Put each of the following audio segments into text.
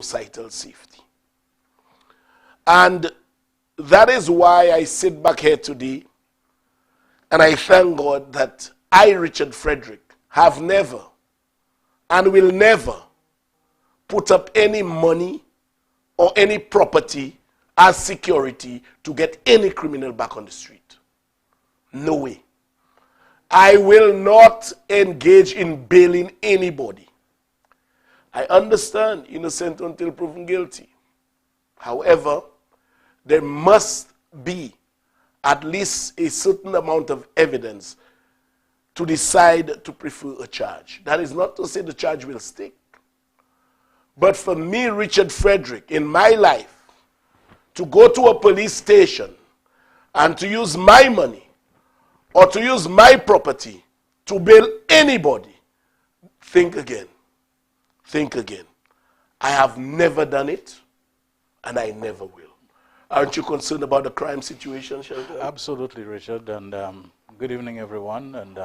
societal safety. And that is why I sit back here today and I thank God that I, Richard Frederick, have never and will never put up any money or any property as security to get any criminal back on the street. No way. I will not engage in bailing anybody. I understand innocent until proven guilty. However, there must be at least a certain amount of evidence to decide to prefer a charge. That is not to say the charge will stick. But for me, Richard Frederick, in my life, to go to a police station and to use my money or to use my property to bail anybody, think again. Think again. I have never done it, and I never will. Aren't you concerned about the crime situation, Shelton? Absolutely, Richard, and good evening, everyone. And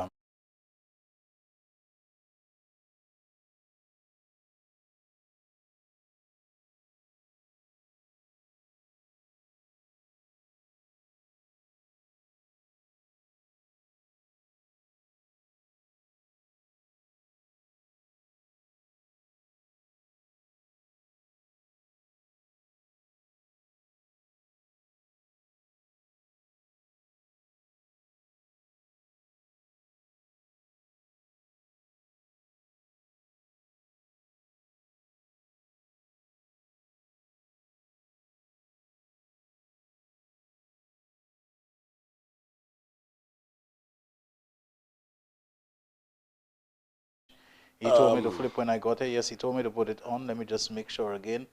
he told me to flip when I got here. Yes, he told me to put it on. Let me just make sure again.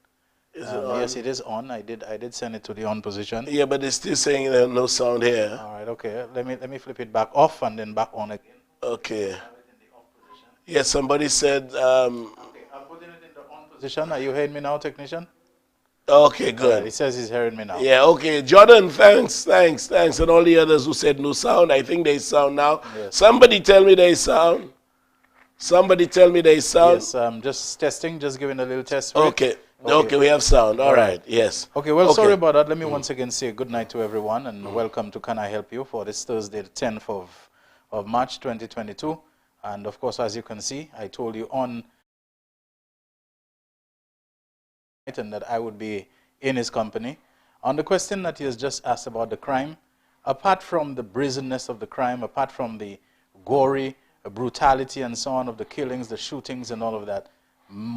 Yes, it is on. I did send it to the on position. Yeah, but it's still saying there's no sound here. All right, okay. Let me flip it back off and then back on again. Okay. Yes, somebody said. Okay, I'm putting it in the on position. Are you hearing me now, technician? Okay, good. Right, he says he's hearing me now. Yeah, okay. Jordan, thanks. And all the others who said no sound. I think there is sound now. Yes. Somebody tell me there is sound. Somebody tell me there is sound. Yes, just testing, just giving a little test. Okay. Okay, we have sound. All right. Yes. Okay, well, sorry about that. Let me once again say good night to everyone and welcome to Can I Help You for this Thursday, the 10th of March 2022. And of course, as you can see, I told you on and that I would be in his company. On the question that he has just asked about the crime, apart from the brazenness of the crime, apart from the gory brutality and so on of the killings, the shootings and all of that,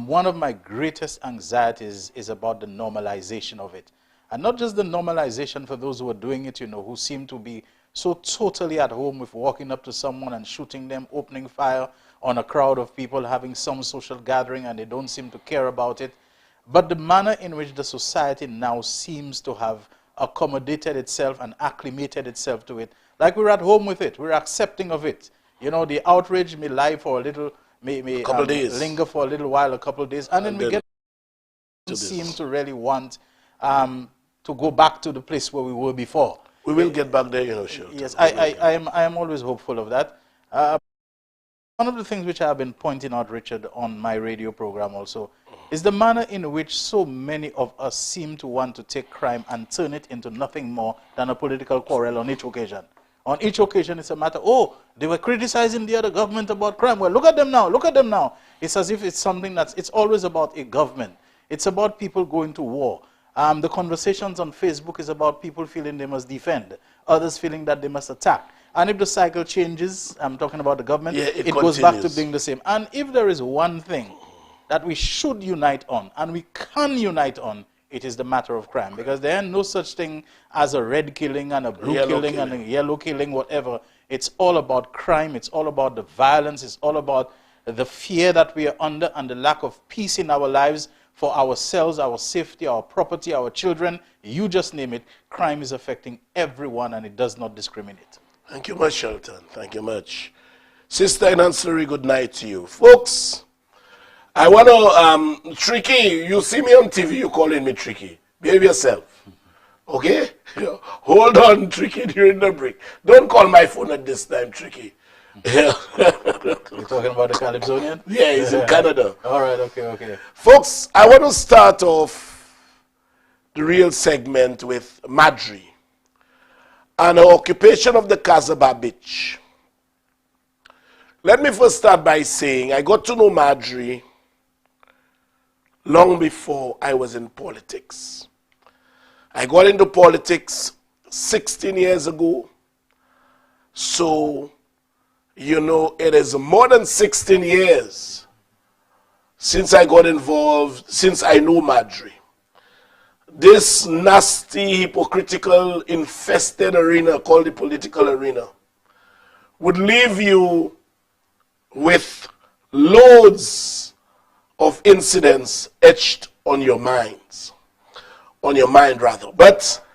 one of my greatest anxieties is about the normalization of it. And not just the normalization for those who are doing it, who seem to be so totally at home with walking up to someone and shooting them, opening fire on a crowd of people, having some social gathering, and they don't seem to care about it. But the manner in which the society now seems to have accommodated itself and acclimated itself to it, like we're at home with it, we're accepting of it. The outrage may lie for a little, may linger for a little while, a couple of days, and then we get seem to really want to go back to the place where we were before. We will get back there, sure. Yes, I am always hopeful of that. One of the things which I have been pointing out, Richard, on my radio program also, is the manner in which so many of us seem to want to take crime and turn it into nothing more than a political quarrel on each occasion. On each occasion, it's a matter, they were criticizing the other government about crime. Well, look at them now, look at them now. It's as if it's something it's always about a government. It's about people going to war. The conversations on Facebook is about people feeling they must defend, others feeling that they must attack. And if the cycle changes, I'm talking about the government, it goes back to being the same. And if there is one thing that we should unite on, and we can unite on, it is the matter of crime. Because there is no such thing as a red killing and a blue killing and a yellow killing, whatever. It's all about crime. It's all about the violence. It's all about the fear that we are under and the lack of peace in our lives for ourselves, our safety, our property, our children. You just name it. Crime is affecting everyone, and it does not discriminate. Thank you much, Shelton. Thank you much. Sister in Ancillary, good night to you. Folks, I want to, Tricky, you see me on TV, you calling me Tricky. Behave yourself. Okay? Hold on, Tricky, during the break. Don't call my phone at this time, Tricky. Yeah. You're talking about the Calypsonian? Yeah, he's in Canada. All right, okay. Folks, I want to start off the real segment with Marjorie and her occupation of the Casabah beach. Let me first start by saying I got to know Marjorie long before I was in politics. I got into politics 16 years ago. So, you know, it is more than 16 years since I got involved, since I knew Marjorie. This nasty, hypocritical, infested arena called the political arena would leave you with loads of incidents etched on your minds, on your mind rather. But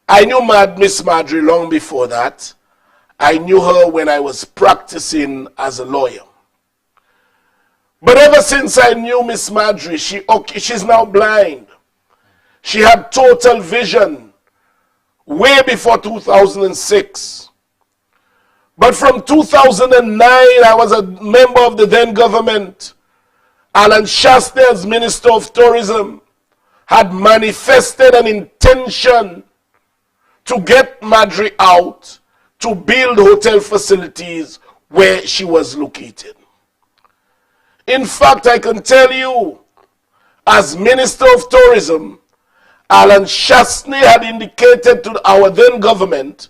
I knew Miss Marjorie long before that. I knew her when I was practicing as a lawyer. But ever since I knew Miss Marjorie, she's now blind. She had total vision way before 2006. But from 2009, I was a member of the then government. Alan Shasta, as Minister of Tourism, had manifested an intention to get Marjorie out to build hotel facilities where she was located. In fact, I can tell you, as Minister of Tourism, Alan Shastney had indicated to our then government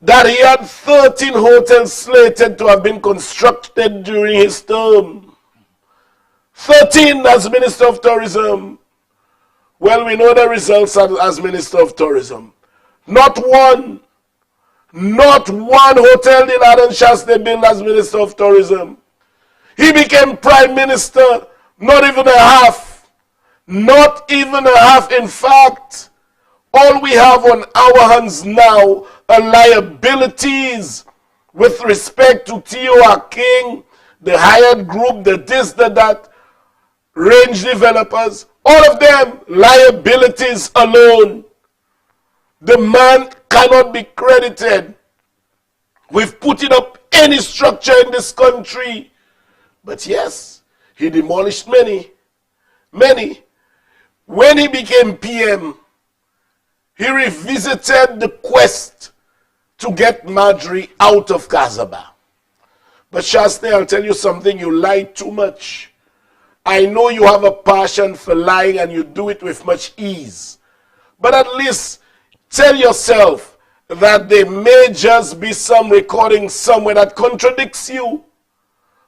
that he had 13 hotels slated to have been constructed during his term. 13 as Minister of Tourism. Well, we know the results as Minister of Tourism. Not one hotel did Alan Shastney build as Minister of Tourism. He became Prime Minister, not even a half. Not even a half. In fact, all we have on our hands now are liabilities with respect to T.O.R. King, the hired group, the this, the that, range developers, all of them liabilities alone. The man cannot be credited with putting up any structure in this country. But yes, he demolished many. When he became PM, he revisited the quest to get Marjorie out of Casabah. But Shastney, I'll tell you something, you lied too much. I know you have a passion for lying and you do it with much ease. But at least tell yourself that there may just be some recording somewhere that contradicts you.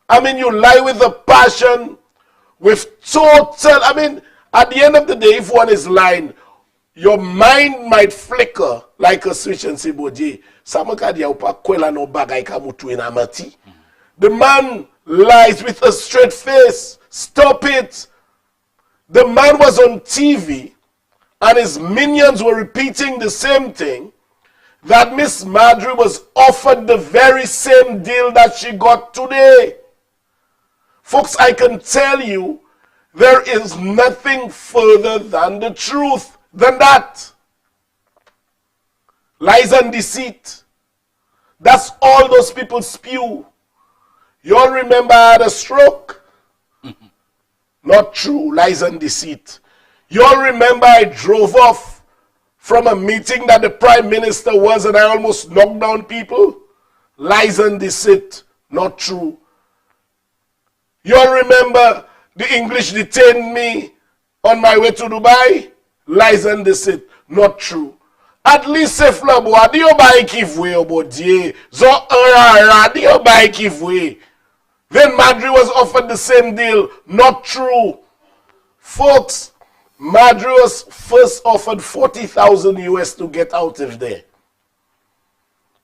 I mean, you lie with a passion, with total, I mean, at the end of the day, if one is lying, your mind might flicker like a switch and say, Boje, the man lies with a straight face. Stop it. The man was on TV and his minions were repeating the same thing, that Miss Marjorie was offered the very same deal that she got today. Folks, I can tell you, there is nothing further than the truth than that. Lies and deceit. That's all those people spew. You all remember I had a stroke? Not true. Lies and deceit. You all remember I drove off from a meeting that the Prime Minister was and I almost knocked down people? Lies and deceit. Not true. You all remember the English detained me on my way to Dubai? Lies and deceit. Not true. At least if Labo, adio ba ikivwe obodie. Zo adio ba ikivwe. Then Marjorie was offered the same deal. Not true. Folks, Marjorie was first offered 40,000 US to get out of there.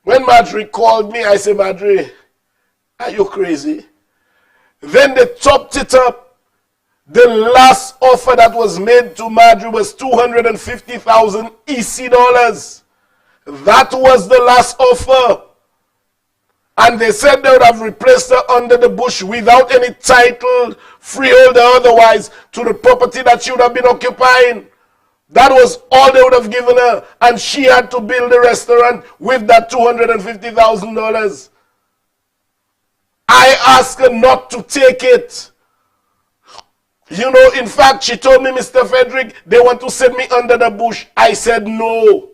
When Marjorie called me, I said, Marjorie, are you crazy? Then they topped it up. The last offer that was made to Marjorie was 250,000 EC dollars. That was the last offer. And they said they would have replaced her under the bush without any title, freehold or otherwise, to the property that she would have been occupying. That was all they would have given her. And she had to build a restaurant with that $250,000. I asked her not to take it. You know, in fact, she told me, Mr. Frederick, they want to send me under the bush. I said no.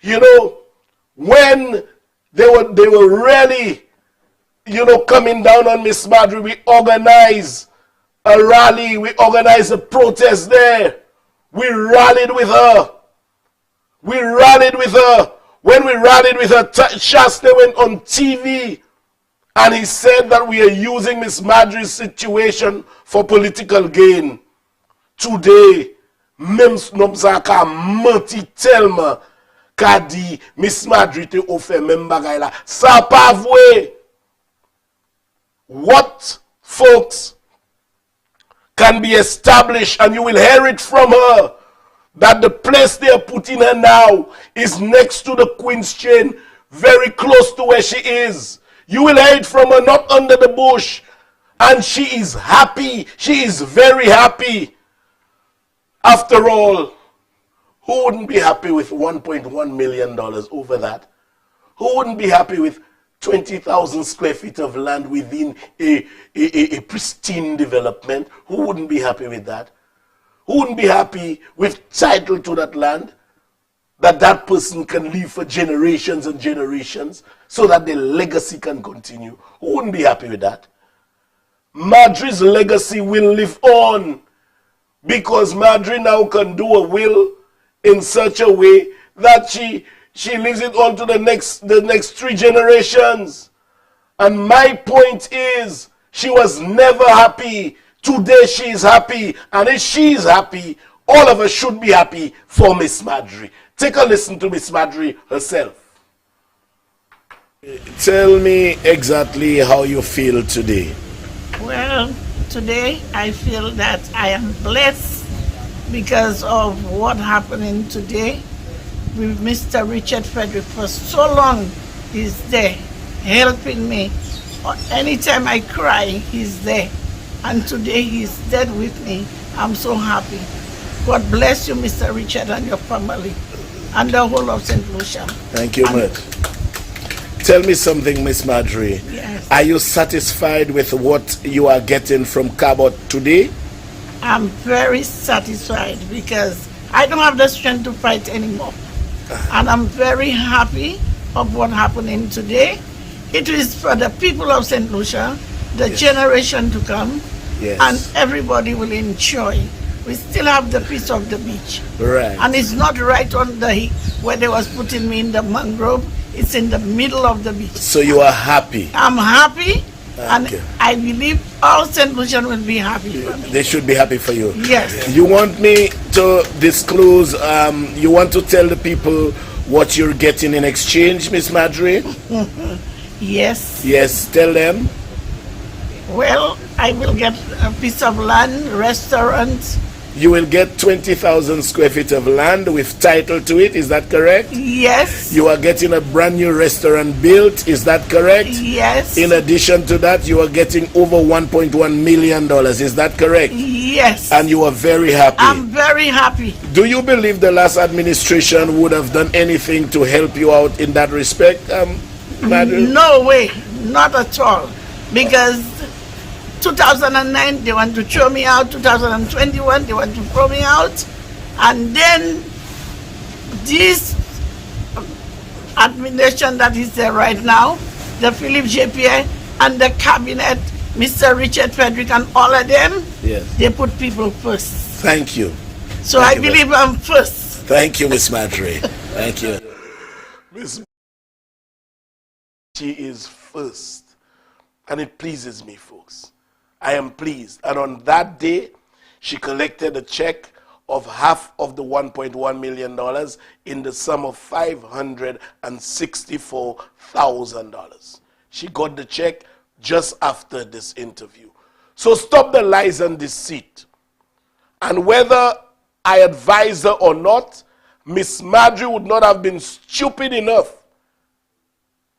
You know, when they were really, you know, coming down on Miss Marjorie, we organized a rally, we organized a protest there. We rallied with her. We rallied with her. When we rallied with her, Shasta went on TV and he said that we are using Miss Marjorie's situation for political gain. Today, Mims Nobzaka Mati Telma Kadi Miss Marjorie te ofe membagay la. Sa pa vwe. What folks can be established, and you will hear it from her, that the place they are putting her now is next to the Queen's Chain, very close to where she is. You will hear it from her, not under the bush. And she is happy. She is very happy. After all, who wouldn't be happy with $1.1 million over that? Who wouldn't be happy with 20,000 square feet of land within a pristine development? Who wouldn't be happy with that? Who wouldn't be happy with title to that land? That person can live for generations and generations so that the legacy can continue. Who wouldn't be happy with that? Marjorie's legacy will live on because Marjorie now can do a will in such a way that she leaves it on to the next 3 generations. And my point is, she was never happy. Today she is happy. And if she is happy, all of us should be happy for Miss Marjorie. Take a listen to Miss Marjorie herself. Tell me exactly how you feel today. Well, today I feel that I am blessed because of what happening today with Mr. Richard Frederick. For so long, he's there helping me. Anytime I cry, he's there. And today he's dead with me. I'm so happy. God bless you, Mr. Richard, and your family, and the whole of St. Lucia. Thank you much. Tell me something, Miss Marjorie. Yes. Are you satisfied with what you are getting from Cabot today? I'm very satisfied because I don't have the strength to fight anymore. And I'm very happy of what happening today. It is for the people of St. Lucia, the generation to come, and everybody will enjoy. We still have the piece of the beach. Right. And it's not right on the where they was putting me in the mangrove. It's in the middle of the beach. So you are happy? I'm happy. And I believe all St. Lucian will be happy for me. They should be happy for you. Yes. You want me to disclose, you want to tell the people what you're getting in exchange, Miss Marjorie? Yes. Yes, tell them. Well, I will get a piece of land, restaurant. You will get 20,000 square feet of land with title to it, is that correct? Yes. You are getting a brand new restaurant built, is that correct? Yes. In addition to that, you are getting over $1.1 million, is that correct? Yes. And you are very happy? I'm very happy. Do you believe the last administration would have done anything to help you out in that respect, Marjorie? No way, not at all. Because 2009 they want to throw me out, 2021 they want to throw me out, and then this administration that is there right now, the Philip JPA and the cabinet, Mr. Richard Frederick and all of them, they put people first. Thank you. So I believe I'm first. Thank you, Miss Marjorie. Thank you. Miss, she is first, and it pleases me, folks. I am pleased. And on that day, she collected a check of half of the $1.1 million in the sum of $564,000. She got the check just after this interview. So stop the lies and deceit. And whether I advise her or not, Miss Marjorie would not have been stupid enough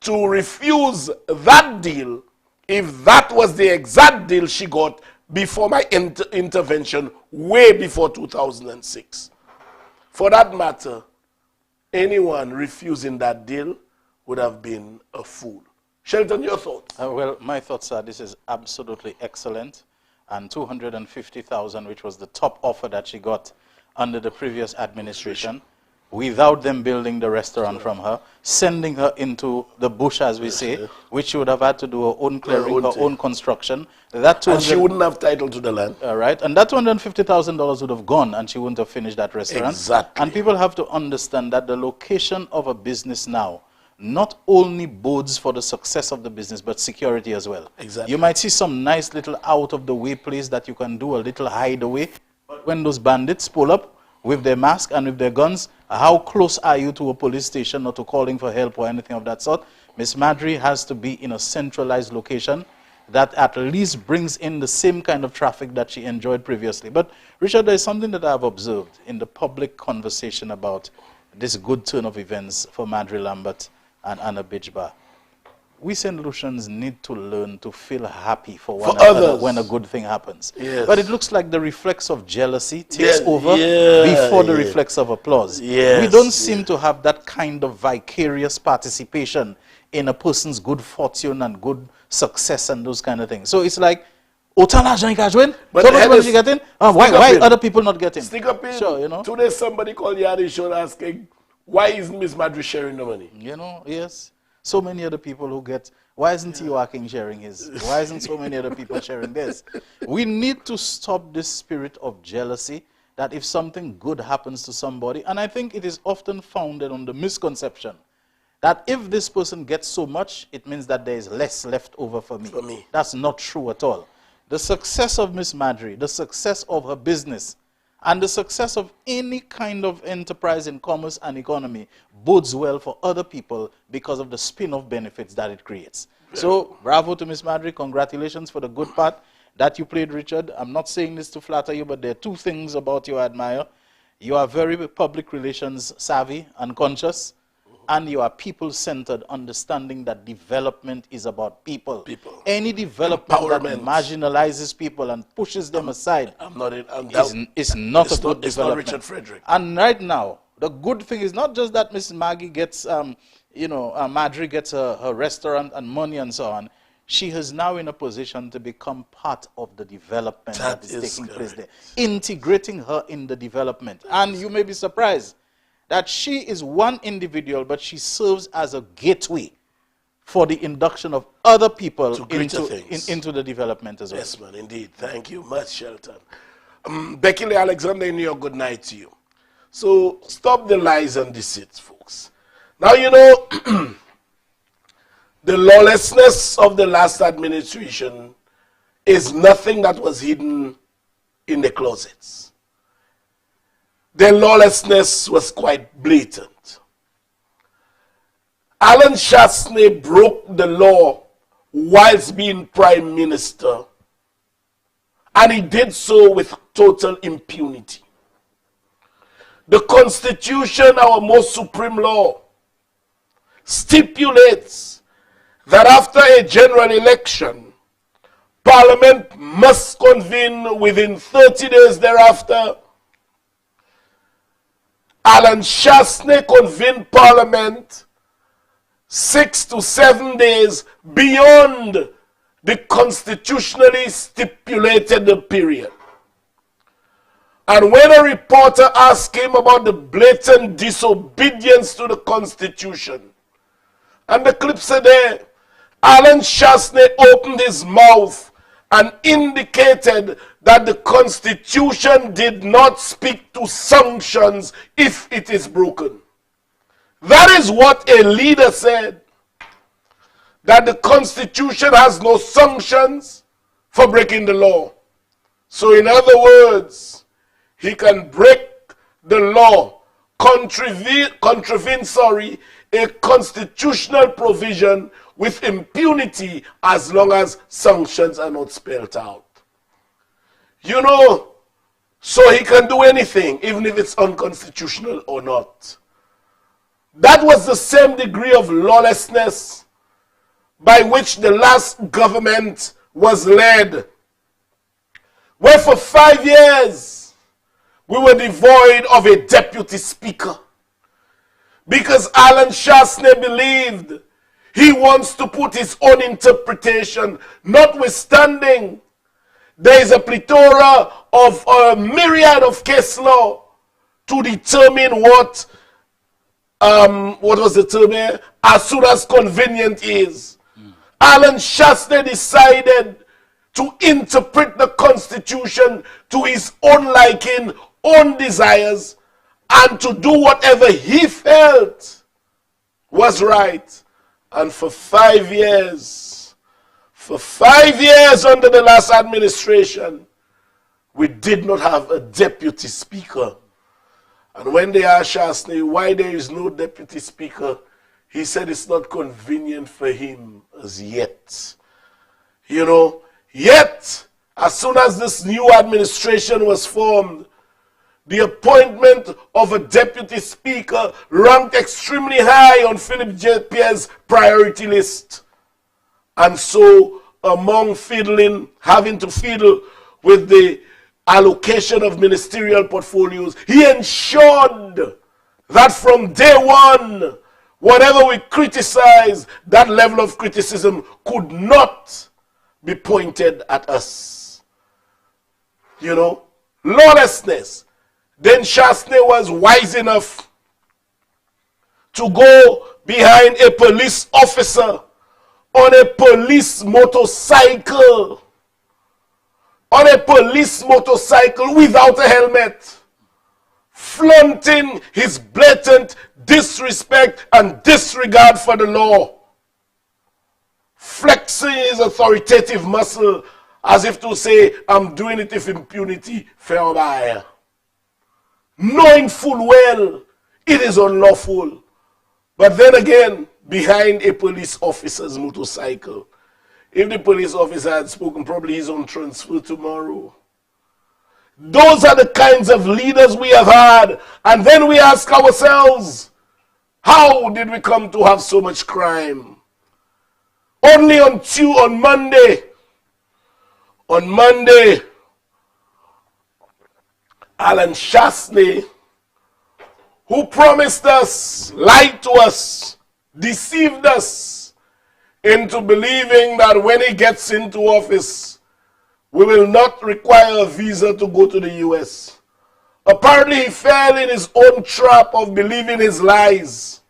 to refuse that deal if that was the exact deal she got before my intervention, way before 2006. For that matter, anyone refusing that deal would have been a fool. Shelton, your thoughts? Well, my thoughts are this is absolutely excellent. And 250,000, which was the top offer that she got under the previous administration, without them building the restaurant from her, sending her into the bush, as we say, which she would have had to do her own clearing, her own construction. That and she wouldn't have title to the land. Right, and that $250,000 would have gone, and she wouldn't have finished that restaurant. Exactly. And people have to understand that the location of a business now not only bodes for the success of the business, but security as well. Exactly. You might see some nice little out-of-the-way place that you can do a little hideaway, but when those bandits pull up with their mask and with their guns, how close are you to a police station or to calling for help or anything of that sort? Miss Marjorie has to be in a centralized location that at least brings in the same kind of traffic that she enjoyed previously. But, Richard, there is something that I have observed in the public conversation about this good turn of events for Marjorie Lambert and Anna Bijba. We St. Lucians need to learn to feel happy for one another when a good thing happens. Yes. But it looks like the reflex of jealousy takes over yeah. before the reflex of applause. Yes, we don't seem to have that kind of vicarious participation in a person's good fortune and good success and those kind of things. So it's like, but why other people not getting? Stick up in. Sure, you know. Today somebody called Yadi Show asking, why isn't Miss Marjorie sharing the money? You know, yes. So many other people who get, why isn't he working sharing his? Why isn't so many other people sharing this? We need to stop this spirit of jealousy that if something good happens to somebody, and I think it is often founded on the misconception that if this person gets so much, it means that there is less left over for me. That's not true at all. The success of Miss Marjorie, the success of her business, and the success of any kind of enterprise in commerce and economy bodes well for other people because of the spin-off benefits that it creates. So, bravo to Miss Marjorie. Congratulations for the good part that you played, Richard. I'm not saying this to flatter you, but there are two things about you I admire. You are very public relations savvy and conscious, and you are people-centered, understanding that development is about people. Any development that marginalizes people and pushes them aside is not a good development. It's not Richard Frederick. And right now, the good thing is not just that Miss Maggie gets, Marjorie gets her restaurant and money and so on. She is now in a position to become part of the development that is taking place there, integrating her in the development. And you may be surprised that she is one individual, but she serves as a gateway for the induction of other people into the development as well. Yes, man, indeed. Thank you much, Shelton. Becky Lee Alexander in New York, good night to you. So, stop the lies and deceits, folks. Now, you know, the lawlessness of the last administration is nothing that was hidden in the closets. Their lawlessness was quite blatant. Alan Shastney broke the law whilst being prime minister, and he did so with total impunity. The Constitution, our most supreme law, stipulates that after a general election, Parliament must convene within 30 days thereafter. Alan Shastney convened Parliament 6 to 7 days beyond the constitutionally stipulated period. And when a reporter asked him about the blatant disobedience to the Constitution, and the clip said there, Alan Shastney opened his mouth and indicated that the Constitution did not speak to sanctions if it is broken. That is what a leader said, that the Constitution has no sanctions for breaking the law. So in other words, he can break the law, contravene a constitutional provision with impunity as long as sanctions are not spelled out. You know, so he can do anything, even if it's unconstitutional or not. That was the same degree of lawlessness by which the last government was led, where for 5 years we were devoid of a deputy speaker because Alan Shastney believed He wants to put his own interpretation, notwithstanding there is a plethora of a myriad of case law to determine what was the term here? As soon as convenient is. Alan Shasta decided to interpret the Constitution to his own liking, own desires, and to do whatever he felt was right. And for 5 years under the last administration, we did not have a deputy speaker. And when they asked Shasta why there is no deputy speaker, he said it's not convenient for him as yet. You know, yet, as soon as this new administration was formed, the appointment of a deputy speaker ranked extremely high on Philip J. Pierre's priority list. And so, among having to fiddle with the allocation of ministerial portfolios, he ensured that from day one, whatever we criticize, that level of criticism could not be pointed at us. You know, lawlessness. Then Shasta was wise enough to go behind a police officer on a police motorcycle. On a police motorcycle without a helmet, flaunting his blatant disrespect and disregard for the law, flexing his authoritative muscle as if to say, I'm doing it with impunity, fair by, knowing full well it is unlawful, but then again, behind a police officer's motorcycle. If the police officer had spoken, probably he's on transfer tomorrow. Those are the kinds of leaders we have had. And then we ask ourselves, how did we come to have so much crime? Only on Monday, Alan Shasta, who promised us, lied to us, deceived us, into believing that when he gets into office, we will not require a visa to go to the US. Apparently, he fell in his own trap of believing his lies.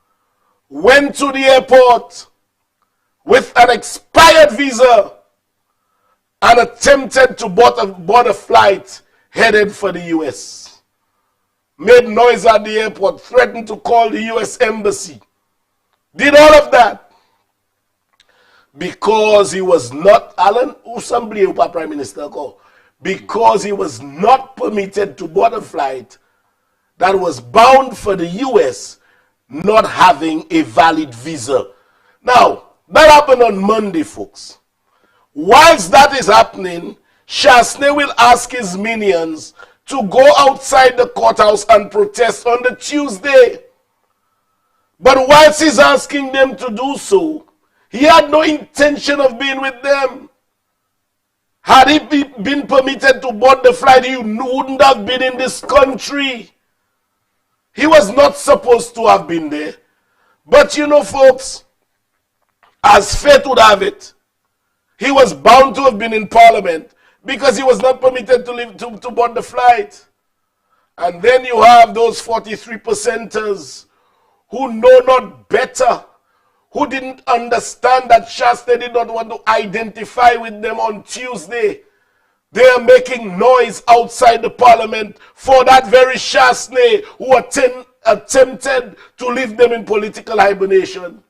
Went to the airport with an expired visa and attempted to board a flight headed for the US. Made noise at the airport, threatened to call the US embassy. Did all of that because he was not, Alan, somebody Prime Minister called, because he was not permitted to board a flight that was bound for the US, not having a valid visa. Now, that happened on Monday, folks. Whilst that is happening, Shasta will ask his minions to go outside the courthouse and protest on the Tuesday. But whilst he's asking them to do so, he had no intention of being with them. Had he been permitted to board the flight, he wouldn't have been in this country. He was not supposed to have been there. But you know, folks, as fate would have it, he was bound to have been in Parliament because he was not permitted to board the flight. And then you have those 43%ers who know not better, who didn't understand that Shasta did not want to identify with them on Tuesday. They are making noise outside the Parliament for that very Shasta who attempted to leave them in political hibernation,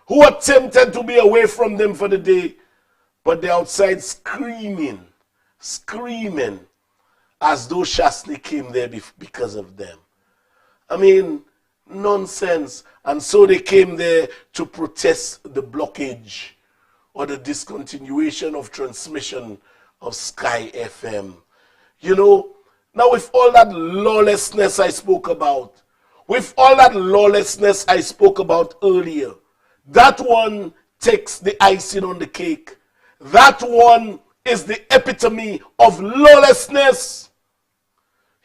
who attempted to be away from them for the day. But they're outside screaming as though Shasta came there because of them. I mean, nonsense. And so they came there to protest the blockage or the discontinuation of transmission of Sky FM. You know, now with all that lawlessness I spoke about, earlier, that one takes the icing on the cake. That one is the epitome of lawlessness.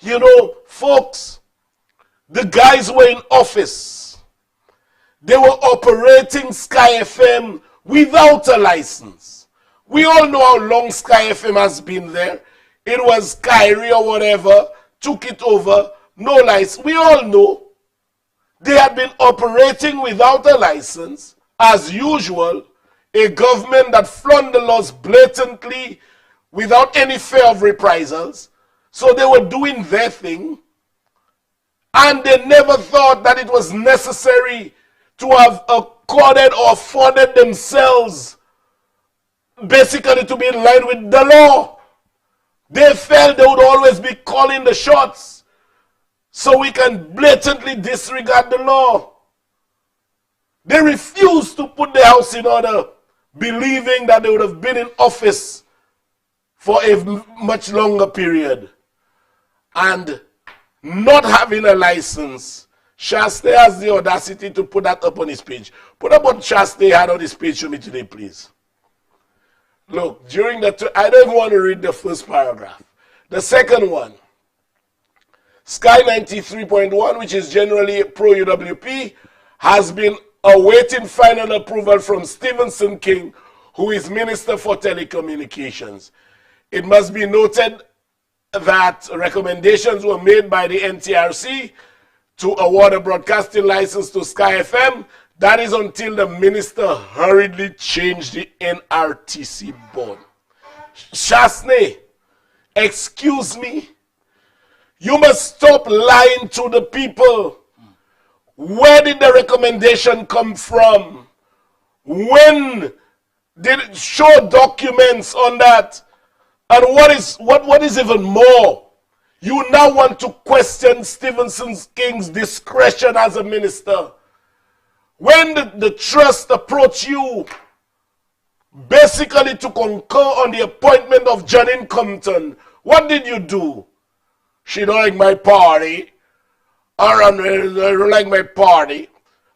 You know, folks, the guys who were in office, They were operating Sky FM without a license. We all know how long Sky FM has been there. It was Kyrie or whatever, took it over, no license. We all know they had been operating without a license, as usual, a government that flouted the laws blatantly without any fear of reprisals. So they were doing their thing, and they never thought that it was necessary to have accorded or afforded themselves basically to be in line with the law. They felt they would always be calling the shots, so we can blatantly disregard the law. They refused to put the house in order, believing that they would have been in office for a much longer period. And not having a license, Shastay has the audacity to put that up on his page. Put up what Shastay had on his page to me today, please. Look, during the, I don't even want to read the first paragraph. The second one, Sky 93.1, which is generally pro-UWP, has been awaiting final approval from Stephenson King, who is Minister for Telecommunications. It must be noted that recommendations were made by the NTRC to award a broadcasting license to Sky FM. That is until the minister hurriedly changed the NRTC board. Shastay, excuse me, you must stop lying to the people. Where did the recommendation come from? When did it show documents on that? And what is even more, you now want to question Stephenson King's discretion as a minister. When the trust approached you, basically to concur on the appointment of Janine Compton, what did you do? She don't like my party, or I don't like my party.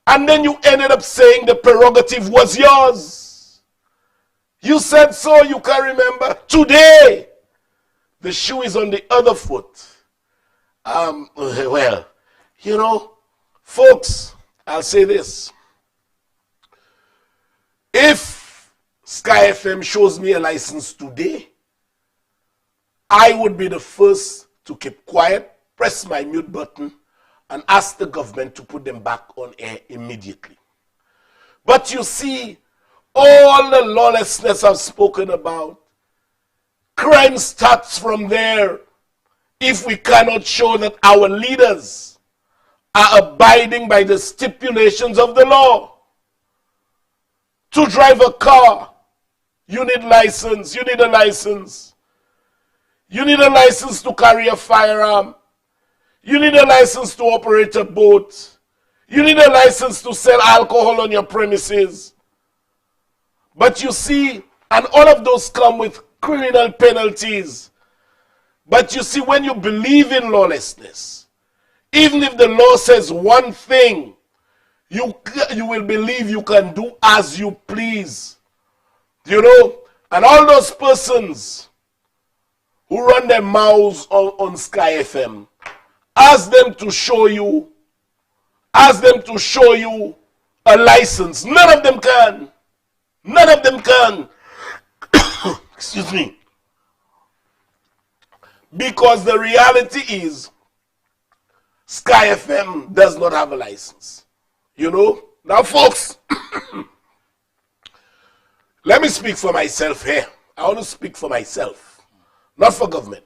And then you ended up saying the prerogative was yours. You said so, you can remember. Today, the shoe is on the other foot. Well, you know, folks, I'll say this. If Sky FM shows me a license today, I would be the first to keep quiet, press my mute button, and ask the government to put them back on air immediately. But you see, all the lawlessness I've spoken about, crime starts from there. If we cannot show that our leaders are abiding by the stipulations of the law. To drive a car, you need license, you need a license. You need a license to carry a firearm. You need a license to operate a boat. You need a license to sell alcohol on your premises. But you see, and all of those come with criminal penalties. But you see, when you believe in lawlessness, even if the law says one thing, you will believe you can do as you please. You know, and all those persons who run their mouths on Sky FM, ask them to show you a license. None of them can. None of them can. Excuse me. Because the reality is, Sky FM does not have a license. You know? Now, folks, let me speak for myself here. I want to speak for myself, not for government.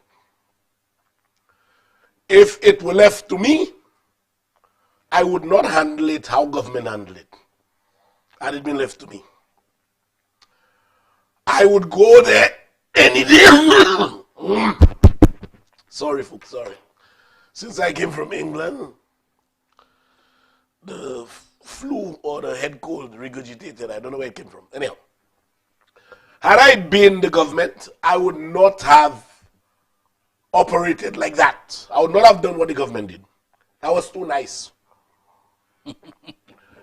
If it were left to me, I would not handle it how government handled it. Had it been left to me, I would go there any day. Sorry, folks, sorry. Since I came from England, the flu or the head cold regurgitated. I don't know where it came from. Anyhow, had I been the government, I would not have operated like that. I would not have done what the government did. That was too nice.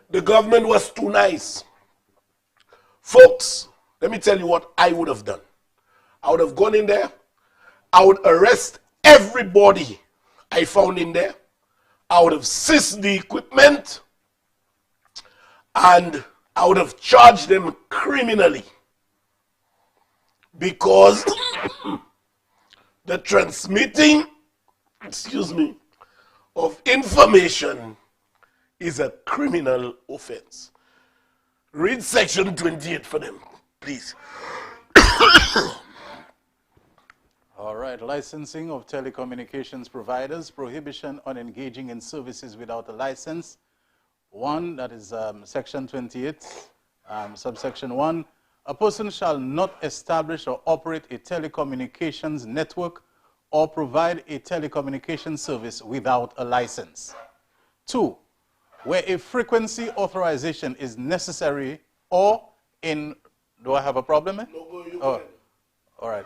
The government was too nice. Folks, let me tell you what I would have done. I would have gone in there. I would arrest everybody I found in there. I would have seized the equipment. And I would have charged them criminally because the transmitting, of information is a criminal offense. Read section 28 for them, please. All right, licensing of telecommunications providers, prohibition on engaging in services without a license. One, that is section 28, subsection 1. A person shall not establish or operate a telecommunications network or provide a telecommunications service without a license. 2, where a frequency authorization is necessary or in, do I have a problem? Oh, all right.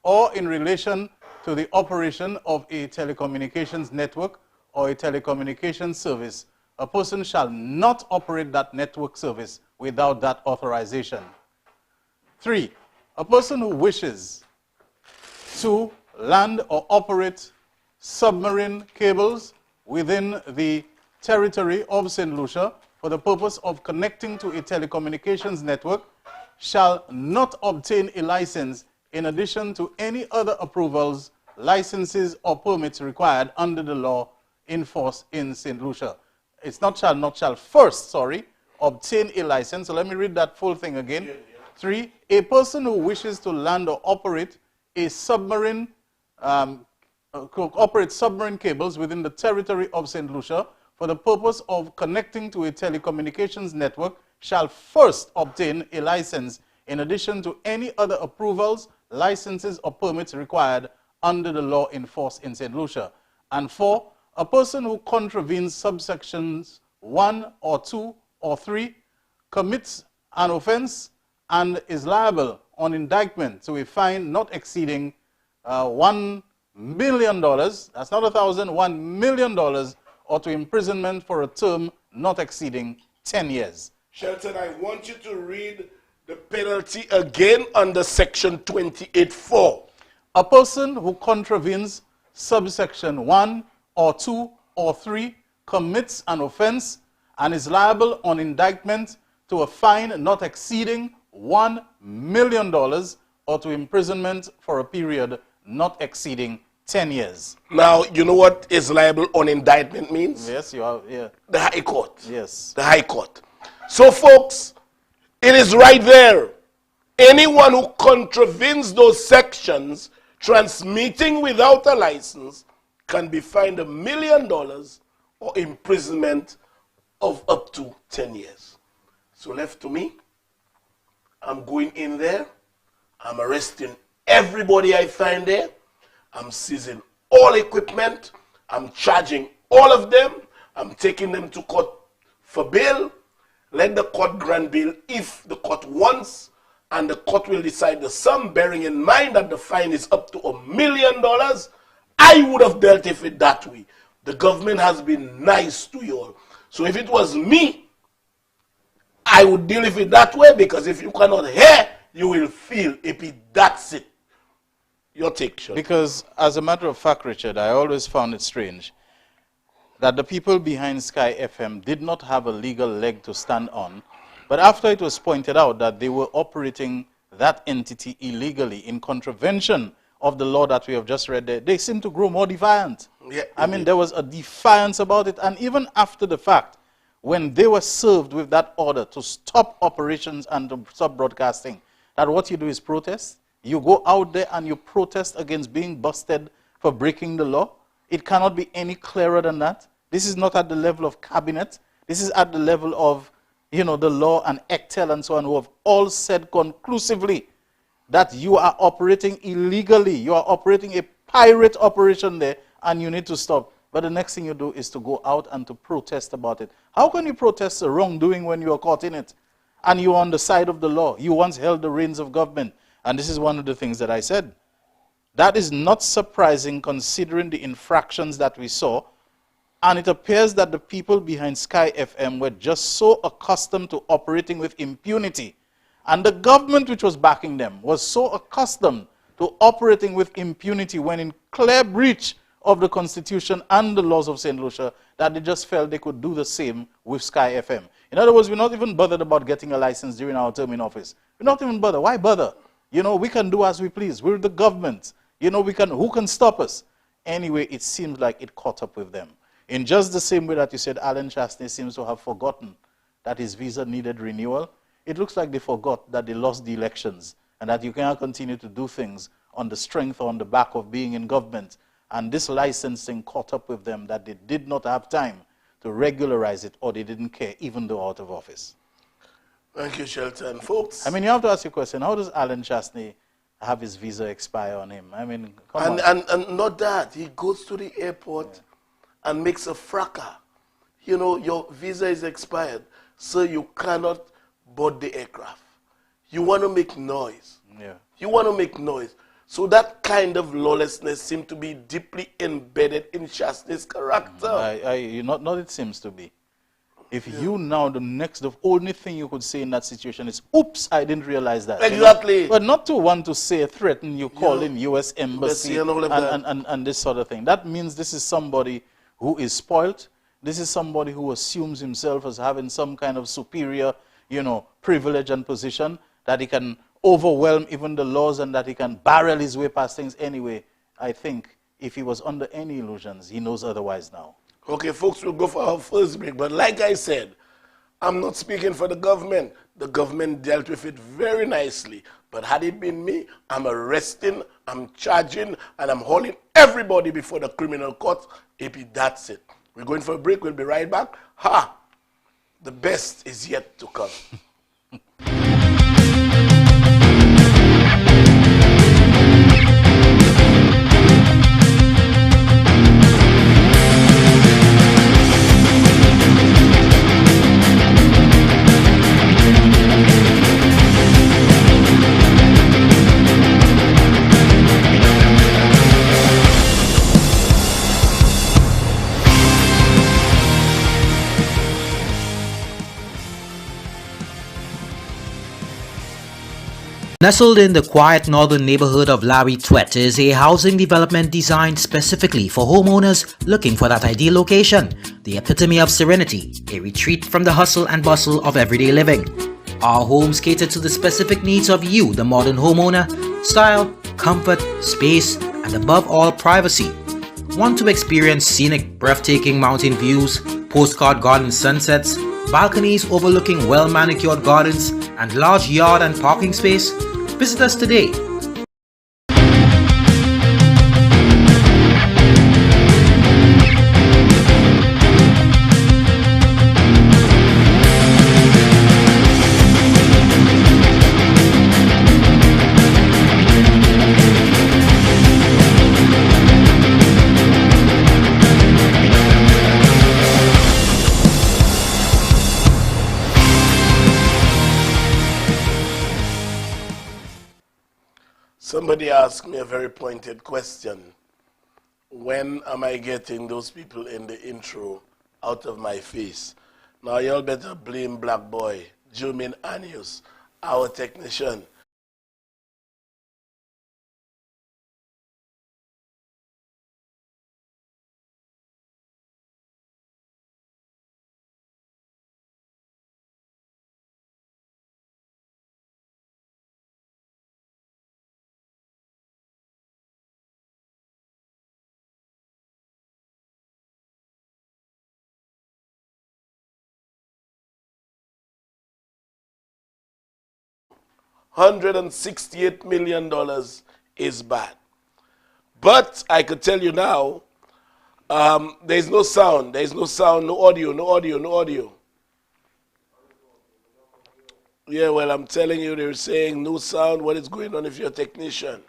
Or in relation to the operation of a telecommunications network or a telecommunications service, a person shall not operate that network service without that authorization. 3, a person who wishes to land or operate submarine cables within the territory of St. Lucia for the purpose of connecting to a telecommunications network shall not obtain a license in addition to any other approvals, licenses, or permits required under the law in force in St. Lucia. It's not shall first, obtain a license. So let me read that full thing again. 3, a person who wishes to land or operate a submarine, submarine cables within the territory of St. Lucia for the purpose of connecting to a telecommunications network shall first obtain a license in addition to any other approvals, licenses, or permits required under the law in force in St. Lucia. And 4, a person who contravenes subsections 1 or 2 or 3 commits an offense and is liable on indictment to a fine not exceeding $1 million, that's not 1,000, $1 million, or to imprisonment for a term not exceeding 10 years. Shelton, I want you to read the penalty again under section 28(4). A person who contravenes subsection 1 or 2 or 3 commits an offense and is liable on indictment to a fine not exceeding $1 million or to imprisonment for a period not exceeding 10 years. Now, you know what is liable on indictment means? Yes, you are, yeah. The High Court. Yes. The High Court. So, folks, it is right there. Anyone who contravenes those sections, transmitting without a license, can be fined $1 million or imprisonment of up to 10 years. So left to me, I'm going in there, I'm arresting everybody I find there, I'm seizing all equipment, I'm charging all of them, I'm taking them to court for bail. Let the court grant bail if the court wants, and the court will decide the sum, bearing in mind that the fine is up to $1 million. I would have dealt with it that way. The government has been nice to you all. So if it was me, I would deal with it that way, because if you cannot hear, you will feel. If that's it. Your take, Sean. Because as a matter of fact, Richard, I always found it strange that the people behind Sky FM did not have a legal leg to stand on, but after it was pointed out that they were operating that entity illegally in contravention of the law that we have just read there, they seemed to grow more defiant. Yeah, I mean, there was a defiance about it, and even after the fact, when they were served with that order to stop operations and to stop broadcasting, that what you do is protest. You go out there and you protest against being busted for breaking the law. It cannot be any clearer than that. This is not at the level of cabinet. This is at the level of, the law and ECTEL and so on, who have all said conclusively that you are operating illegally. You are operating a pirate operation there, and you need to stop. But the next thing you do is to go out and to protest about it. How can you protest a wrongdoing when you are caught in it? And you are on the side of the law. You once held the reins of government. And this is one of the things that I said. That is not surprising considering the infractions that we saw. And it appears that the people behind Sky FM were just so accustomed to operating with impunity. And the government which was backing them was so accustomed to operating with impunity when in clear breach of the Constitution and the laws of St. Lucia that they just felt they could do the same with Sky FM. In other words, we're not even bothered about getting a license during our term in office. We're not even bothered. Why bother? You know, we can do as we please. We're the government. You know, who can stop us? Anyway, it seems like it caught up with them. In just the same way that you said Alan Chastney seems to have forgotten that his visa needed renewal, it looks like they forgot that they lost the elections and that you cannot continue to do things on the strength or on the back of being in government. And this licensing caught up with them that they did not have time to regularize it, or they didn't care even though out of office. Thank you, Shelton. Folks. I mean, you have to ask your question, how does Alan Chastney have his visa expire on him? I mean, come on. And not that. He goes to the airport and makes a fracas. You know, your visa is expired, so you cannot board the aircraft. You want to make noise. Yeah. You want to make noise. So that kind of lawlessness seems to be deeply embedded in Chastney's character. Not it seems to be. If you now, the only thing you could say in that situation is, oops, I didn't realize that. Exactly. You know? But not to want to say, threaten, you call in U.S. Embassy and all of that. And this sort of thing. That means this is somebody who is spoilt. This is somebody who assumes himself as having some kind of superior, you know, privilege and position, that he can overwhelm even the laws and that he can barrel his way past things. Anyway, I think if he was under any illusions, he knows otherwise now. Okay, folks, we'll go for our first break. But like I said, I'm not speaking for the government. The government dealt with it very nicely. But had it been me, I'm arresting, I'm charging, and I'm hauling everybody before the criminal court. AP, that's it. We're going for a break. We'll be right back. Ha! The best is yet to come. Nestled in the quiet northern neighborhood of Larry Twet is a housing development designed specifically for homeowners looking for that ideal location, the epitome of serenity, a retreat from the hustle and bustle of everyday living. Our homes cater to the specific needs of you, the modern homeowner: style, comfort, space, and above all, privacy. Want to experience scenic, breathtaking mountain views, postcard garden sunsets, balconies overlooking well-manicured gardens, and large yard and parking space? Visit us today. Somebody asked me a very pointed question. When am I getting those people in the intro out of my face? Now y'all better blame Black Boy, Jumin Anius, our technician. $168 million is bad. But I could tell you now, there's no sound, no audio. Yeah, well, I'm telling you, they're saying no sound. What is going on if you're a technician?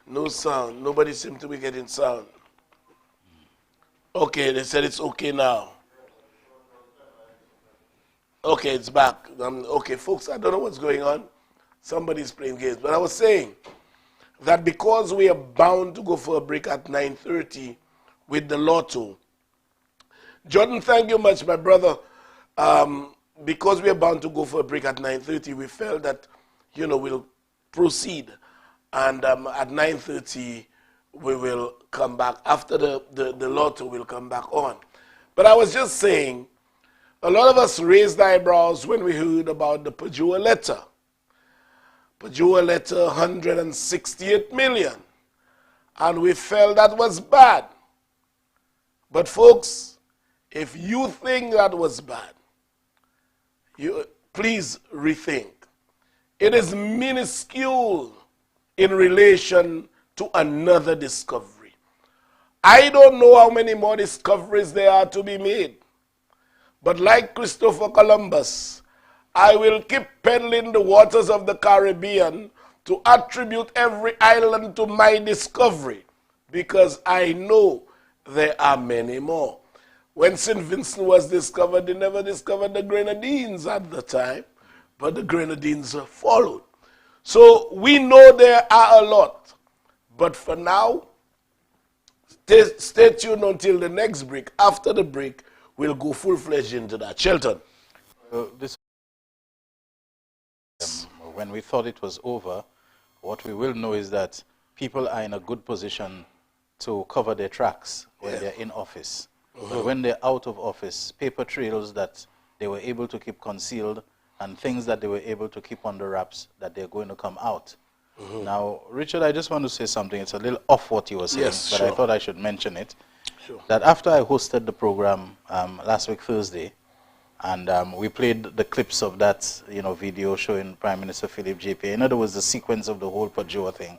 No sound. Nobody seems to be getting sound. Okay, they said it's okay now. Okay, it's back. Okay, folks, I don't know what's going on. Somebody's playing games. But I was saying that because we are bound to go for a break at 9:30 with the Lotto. Jordan, thank you much, my brother. Because we are bound to go for a break at 9:30, we felt that, we'll proceed. And at 9:30, we will come back. After the Lotto, we'll come back on. But I was just saying, a lot of us raised eyebrows when we heard about the Pajua letter. Pajua letter, 168 million. And we felt that was bad. But folks, if you think that was bad, please rethink. It is minuscule in relation to another discovery. I don't know how many more discoveries there are to be made. But like Christopher Columbus, I will keep peddling the waters of the Caribbean to attribute every island to my discovery, because I know there are many more. When St. Vincent was discovered, they never discovered the Grenadines at the time, but the Grenadines followed. So we know there are a lot. But for now, stay tuned until the next break. After the break, we'll go full-fledged into that. Shelton. When we thought it was over, what we will know is that people are in a good position to cover their tracks when they're in office. But when they're out of office, paper trails that they were able to keep concealed and things that they were able to keep under wraps, that they're going to come out. Now, Richard, I just want to say something. It's a little off what you were saying, but I thought I should mention it. That after I hosted the program last week, Thursday, and we played the clips of that video showing Prime Minister Philip J.P. In other words, the sequence of the whole Pajua thing.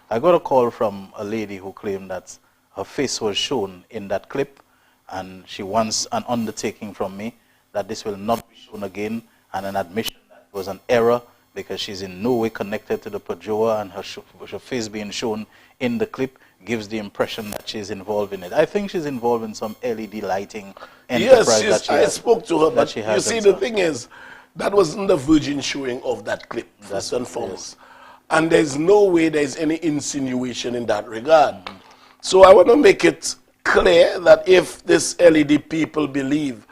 I got a call from a lady who claimed that her face was shown in that clip, and she wants an undertaking from me that this will not be shown again, and an admission that it was an error because she's in no way connected to the Pajua, and her face being shown in the clip gives the impression that she's involved in it. I think she's involved in some LED lighting enterprise. Yes, I spoke to her, but you see, the thing is, that wasn't the virgin showing of that clip, first and foremost. And there's no way there's any insinuation in that regard. So I want to make it clear that if this LED people believe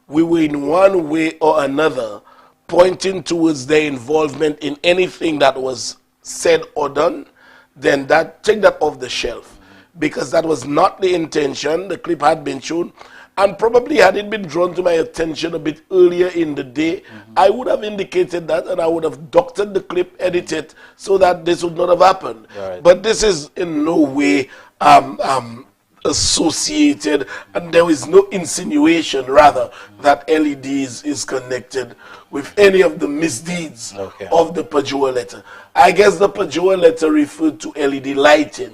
we were in one way or another pointing towards their involvement in anything that was said or done, then take that off the shelf, because that was not the intention. The clip had been shown, and probably had it been drawn to my attention a bit earlier in the day, I would have indicated that, and I would have doctored the clip, edited, so that this would not have happened. But this is in no way associated, and there is no insinuation, rather, that LEDs is connected with any of the misdeeds of the Pajua letter. I guess the Pajua letter referred to LED lighting,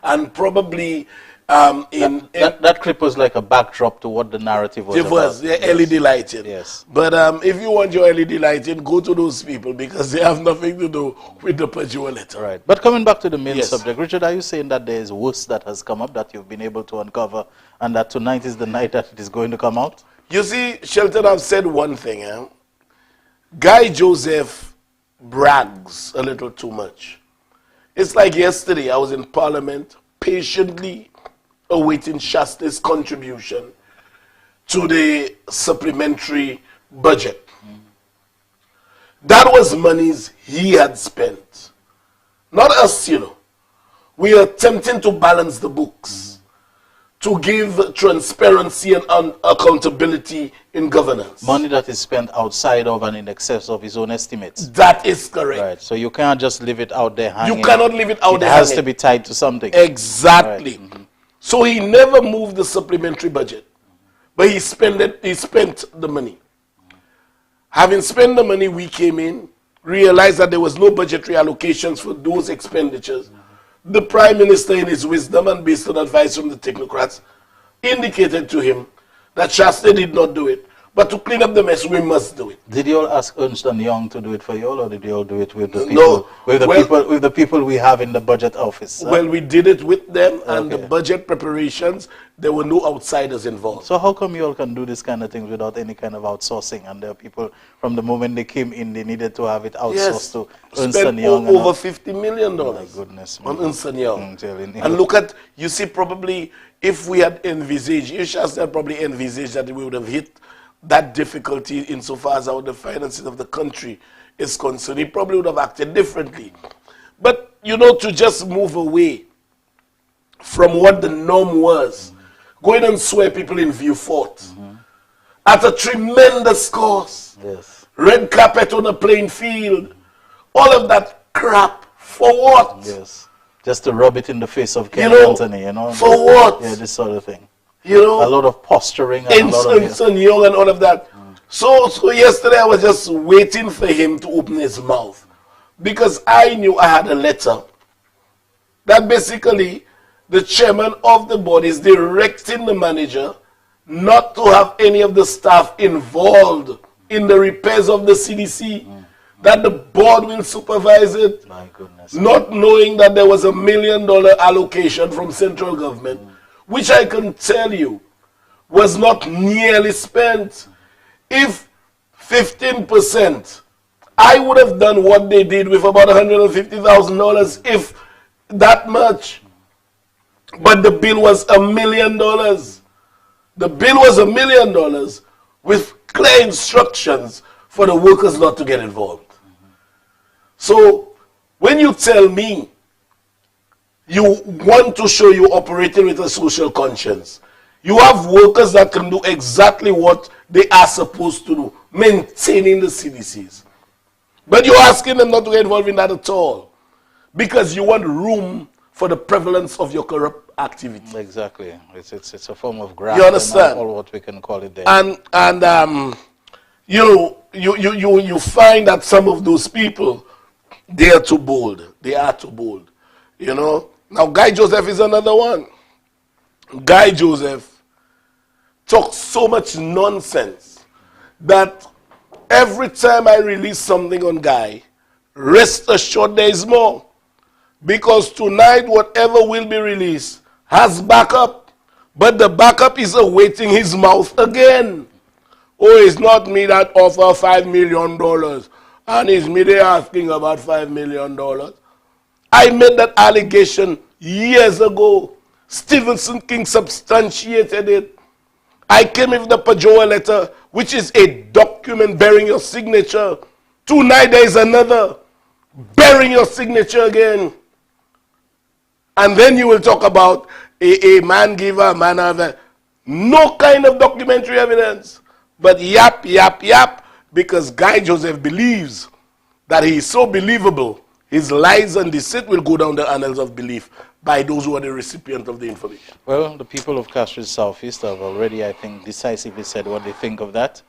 and probably that clip was like a backdrop to what the narrative was. It was LED lighting. Yes. But if you want your LED lighting, go to those people, because they have nothing to do with the Pajua letter. Right. But coming back to the main subject, Richard, are you saying that there is worse that has come up that you've been able to uncover, and that tonight is the night that it is going to come out? You see, Shelton, I've said one thing. Guy Joseph brags a little too much. It's like yesterday, I was in Parliament patiently awaiting Shasta's contribution to the supplementary budget. That was monies he had spent. Not us, We are attempting to balance the books, to give transparency and accountability in governance. Money that is spent outside of and in excess of his own estimates. That is correct. Right. So you can't just leave it out there hanging. You cannot leave it out there hanging. It has to be tied to something. Exactly. Right. So he never moved the supplementary budget, but he spent the money. Having spent the money, we came in, realized that there was no budgetary allocations for those expenditures. The Prime Minister, in his wisdom and based on advice from the technocrats, indicated to him that Shasta did not do it, but to clean up the mess, we must do it. Did you all ask Ernst & Young to do it for you all, or did you all do it with the people? No, with the people we have in the budget office? Well, we did it with them, and the budget preparations, there were no outsiders involved. So how come you all can do this kind of things without any kind of outsourcing? And there are people, from the moment they came in, they needed to have it outsourced to Ernst & Young. Over $50 million. Oh my goodness. On Ernst & Young. And look at, you see, probably if we had envisaged, you should have probably envisaged that we would have hit that difficulty insofar as how the finances of the country is concerned. He probably would have acted differently. But, to just move away from what the norm was. Going and swear people in view fort. At a tremendous cost. Yes. Red carpet on a playing field. All of that crap. For what? Yes. Just to rub it in the face of Ken Anthony, For what? Yeah, this sort of thing. A lot of posturing and a lot of Young and all of that. So yesterday I was just waiting for him to open his mouth. Because I knew I had a letter that basically the chairman of the board is directing the manager not to have any of the staff involved in the repairs of the CDC, that the board will supervise it. My goodness. Not knowing that there was $1 million allocation from central government, which I can tell you was not nearly spent. If 15%, I would have done what they did with about $150,000, if that much. But the bill was $1 million. The bill was $1 million with clear instructions for the workers not to get involved. So when you tell me you want to show you operating with a social conscience, you have workers that can do exactly what they are supposed to do, maintaining the CDCs. But you're asking them not to get involved in that at all because you want room for the prevalence of your corrupt activity. Exactly. It's a form of graft. You understand? All what we can call it there. And you find that some of those people, they are too bold. They are too bold. Now Guy Joseph is another one. Guy Joseph talks so much nonsense that every time I release something on Guy, rest assured there is more. Because tonight, whatever will be released has backup. But the backup is awaiting his mouth again. Oh, it's not me that offer $5 million. And it's me they asking about $5 million. I made that allegation years ago. Stevenson King substantiated it. I came with the Pajoa letter, which is a document bearing your signature. Tonight there is another bearing your signature again. And then you will talk about a man giver, a man other. No kind of documentary evidence. But yap, because Guy Joseph believes that he is so believable, his lies and deceit will go down the annals of belief by those who are the recipient of the information. Well, the people of Castries Southeast have already, I think, decisively said what they think of that.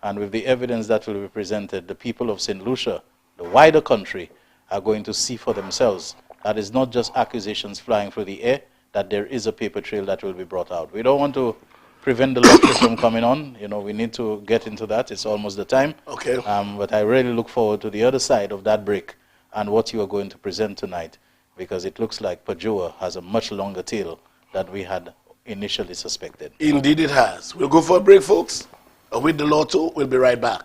And with the evidence that will be presented, the people of St. Lucia, the wider country, are going to see for themselves. That is not just accusations flying through the air, that there is a paper trail that will be brought out. We don't want to prevent the lecture from coming on. We need to get into that. It's almost the time. Okay. But I really look forward to the other side of that break and what you are going to present tonight, because it looks like Pajoa has a much longer tail than we had initially suspected. Indeed it has. We'll go for a break, folks. With the Lotto, we'll be right back.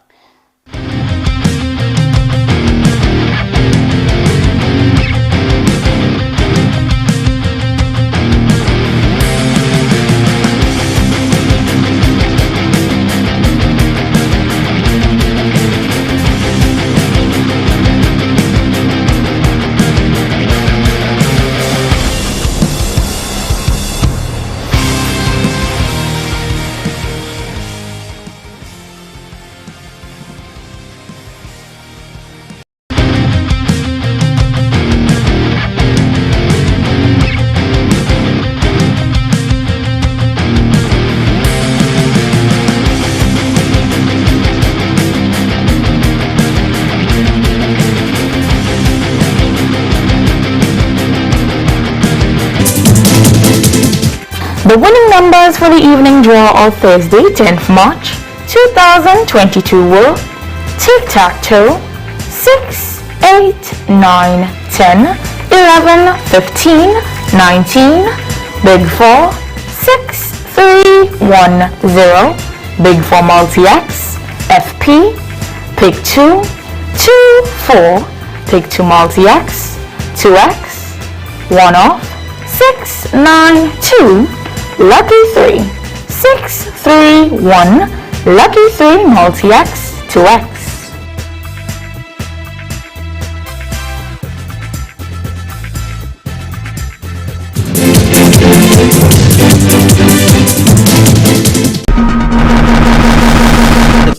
The winning numbers for the evening draw of Thursday, 10th March 2022 were Tic-Tac-Toe, 6, 8, 9, 10, 11, 15, 19, Big 4, 6, 3, 1, 0, Big 4 Multi-X, FP, Pick 2, 2, 4, Pick 2 Multi-X, 2X, 1 off, 6, 9, 2, Lucky 3, 6, 3, 1, Lucky 3 Multi-X, 2X.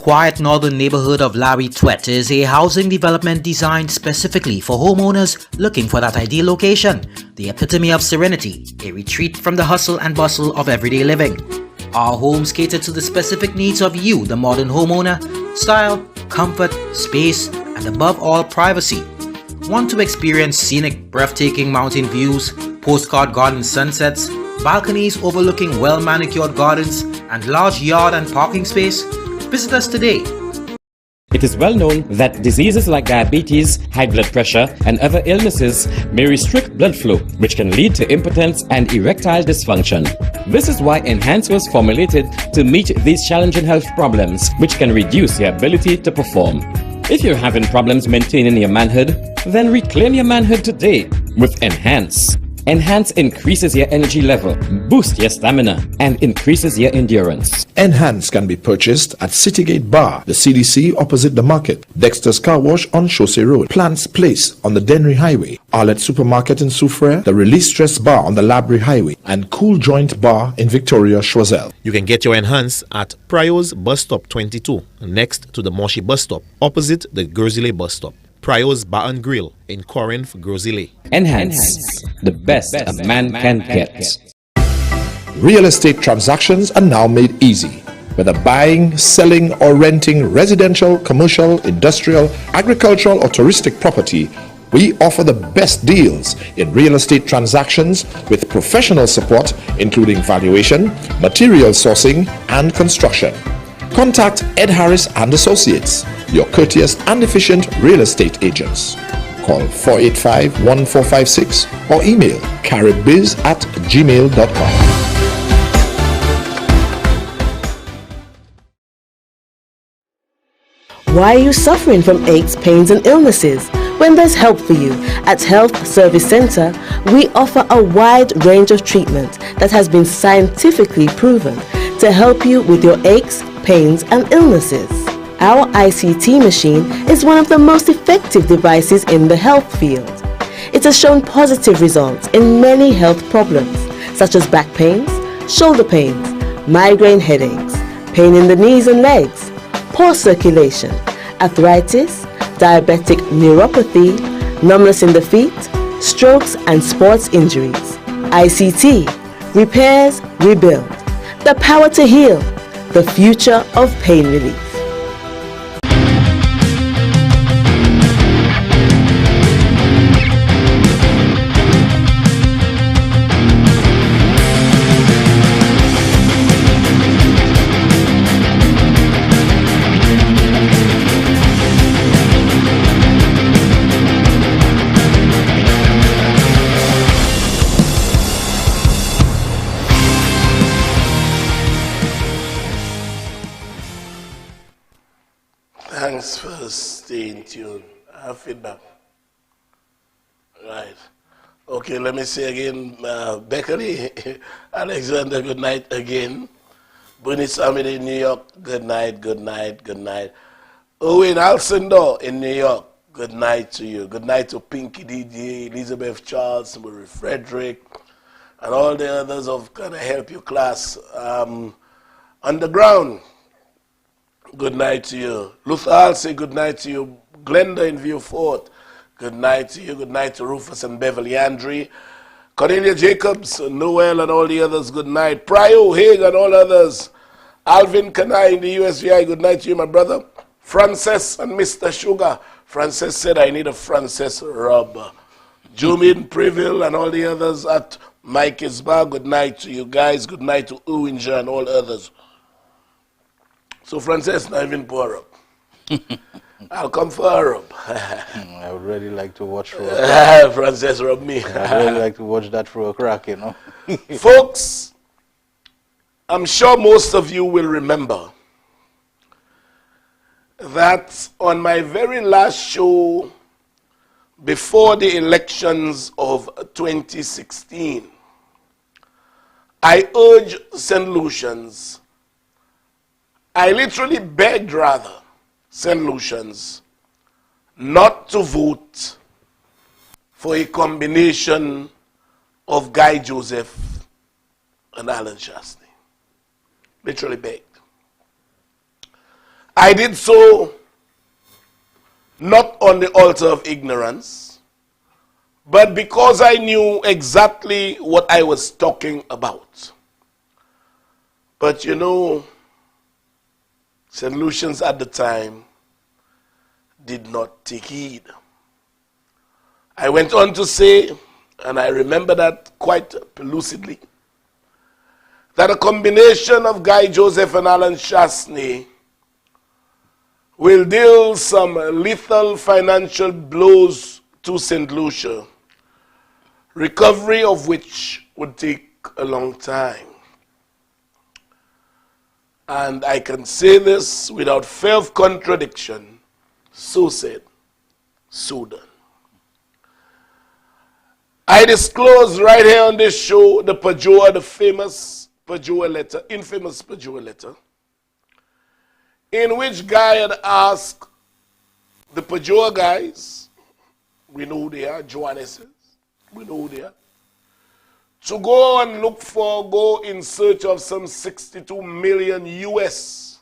quiet northern neighborhood of Larry Twet is a housing development designed specifically for homeowners looking for that ideal location, the epitome of serenity, a retreat from the hustle and bustle of everyday living. Our homes cater to the specific needs of you, the modern homeowner: style, comfort, space, and above all, privacy. Want to experience scenic, breathtaking mountain views, postcard garden sunsets, balconies overlooking well-manicured gardens, and large yard and parking space? Visit us today. It is well known that diseases like diabetes, high blood pressure, and other illnesses may restrict blood flow, which can lead to impotence and erectile dysfunction. This is why Enhance was formulated to meet these challenging health problems, which can reduce your ability to perform. If you're having problems maintaining your manhood, then reclaim your manhood today with Enhance. Enhance increases your energy level, boosts your stamina, and increases your endurance. Enhance can be purchased at Citygate Bar, the CDC opposite the market, Dexter's Car Wash on Chaussee Road, Plants Place on the Denry Highway, Arlette Supermarket in Soufriere, the Release Stress Bar on the Labrie Highway, and Cool Joint Bar in Victoria, Choiseul. You can get your Enhance at Prio's Bus Stop 22, next to the Moshi Bus Stop, opposite the Gurzile Bus Stop. Prio's Bar and Grill in Corinth, Gurzile. Enhance, the best a man can get. Real estate transactions are now made easy. Whether buying, selling, or renting residential, commercial, industrial, agricultural, or touristic property, we offer the best deals in real estate transactions with professional support, including valuation, material sourcing, and construction. Contact Ed Harris and Associates, your courteous and efficient real estate agents. Call 485-1456 or email caribbiz@gmail.com. Why are you suffering from aches, pains, and illnesses? When there's help for you. At Health Service Center, we offer a wide range of treatment that has been scientifically proven to help you with your aches, pains, and illnesses. Our ICT machine is one of the most effective devices in the health field. It has shown positive results in many health problems, such as back pains, shoulder pains, migraine headaches, pain in the knees and legs, poor circulation, arthritis, diabetic neuropathy, numbness in the feet, strokes, and sports injuries. ICT, repairs, rebuild. The power to heal, the future of pain relief. Thanks for staying tuned. I have feedback. Right. Okay, let me say again, Beckley, Alexander, good night again. Bernie Summit in New York, good night, good night, good night. Owen Alcindor in New York, good night to you. Good night to Pinky DJ, Elizabeth Charles, Murray Frederick, and all the others of Kind of Help You class. Underground, good night to you. Luther Halsey, good night to you. Glenda in Viewfort, good night to you. Good night to Rufus and Beverly Andre. Cornelia Jacobs, Noel and all the others, good night. Pryo, Haig and all others. Alvin Kanai in the USVI, good night to you, my brother. Frances and Mr. Sugar. Frances said, I need a Frances rub. Jumin, Preville and all the others at Mike's Bar, good night to you guys. Good night to Uwinja and all others. So Frances, not even pour up. I'll come for her up. I would really like to watch through a crack. Frances rub me. I'd really like to watch that through a crack, you know. Folks, I'm sure most of you will remember that on my very last show before the elections of 2016, I urged St. Lucians, I literally begged rather St. Lucians not to vote for a combination of Guy Joseph and Alan Shastney. Literally begged. I did so not on the altar of ignorance, but because I knew exactly what I was talking about. But you know, St. Lucians at the time did not take heed. I went on to say, and I remember that quite lucidly, that a combination of Guy Joseph and Alan Chasney will deal some lethal financial blows to St. Lucia, recovery of which would take a long time. And I can say this without fear of contradiction. So said, so done. I disclose right here on this show the Pajoa, the famous Pajoa letter, infamous Pajoa letter, in which Guy had asked the Pajoa guys, we know who they are, Johannesses, we know who they are, to go and go in search of some 62 million US,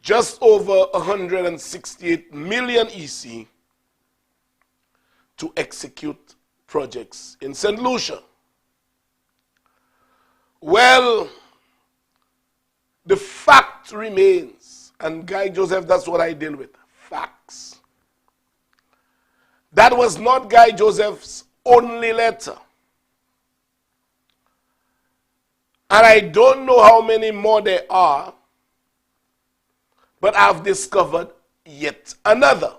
just over 168 million EC, to execute projects in St. Lucia. Well, the fact remains, and Guy Joseph, that's what I deal with, facts. That was not Guy Joseph's only letter. And I don't know how many more there are, but I've discovered yet another.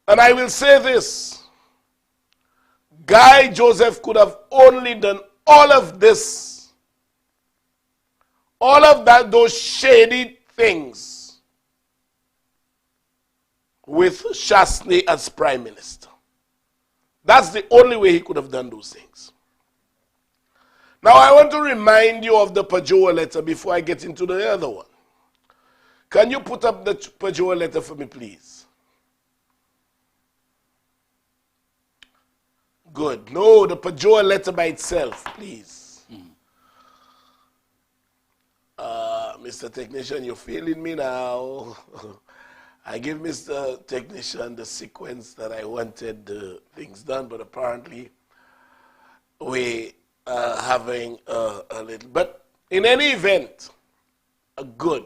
And I will say this, Guy Joseph could have only done all of this, all of that, those shady things, with Chasney as Prime Minister. That's the only way he could have done those things. Now I want to remind you of the Pajoa letter before I get into the other one. Can you put up the Pajoa letter for me, please? Good. No, the Pajoa letter by itself, please. Mr. Technician, you're failing me now. I give Mr. Technician the sequence that I wanted the things done, but apparently we are having a little. But in any event, good.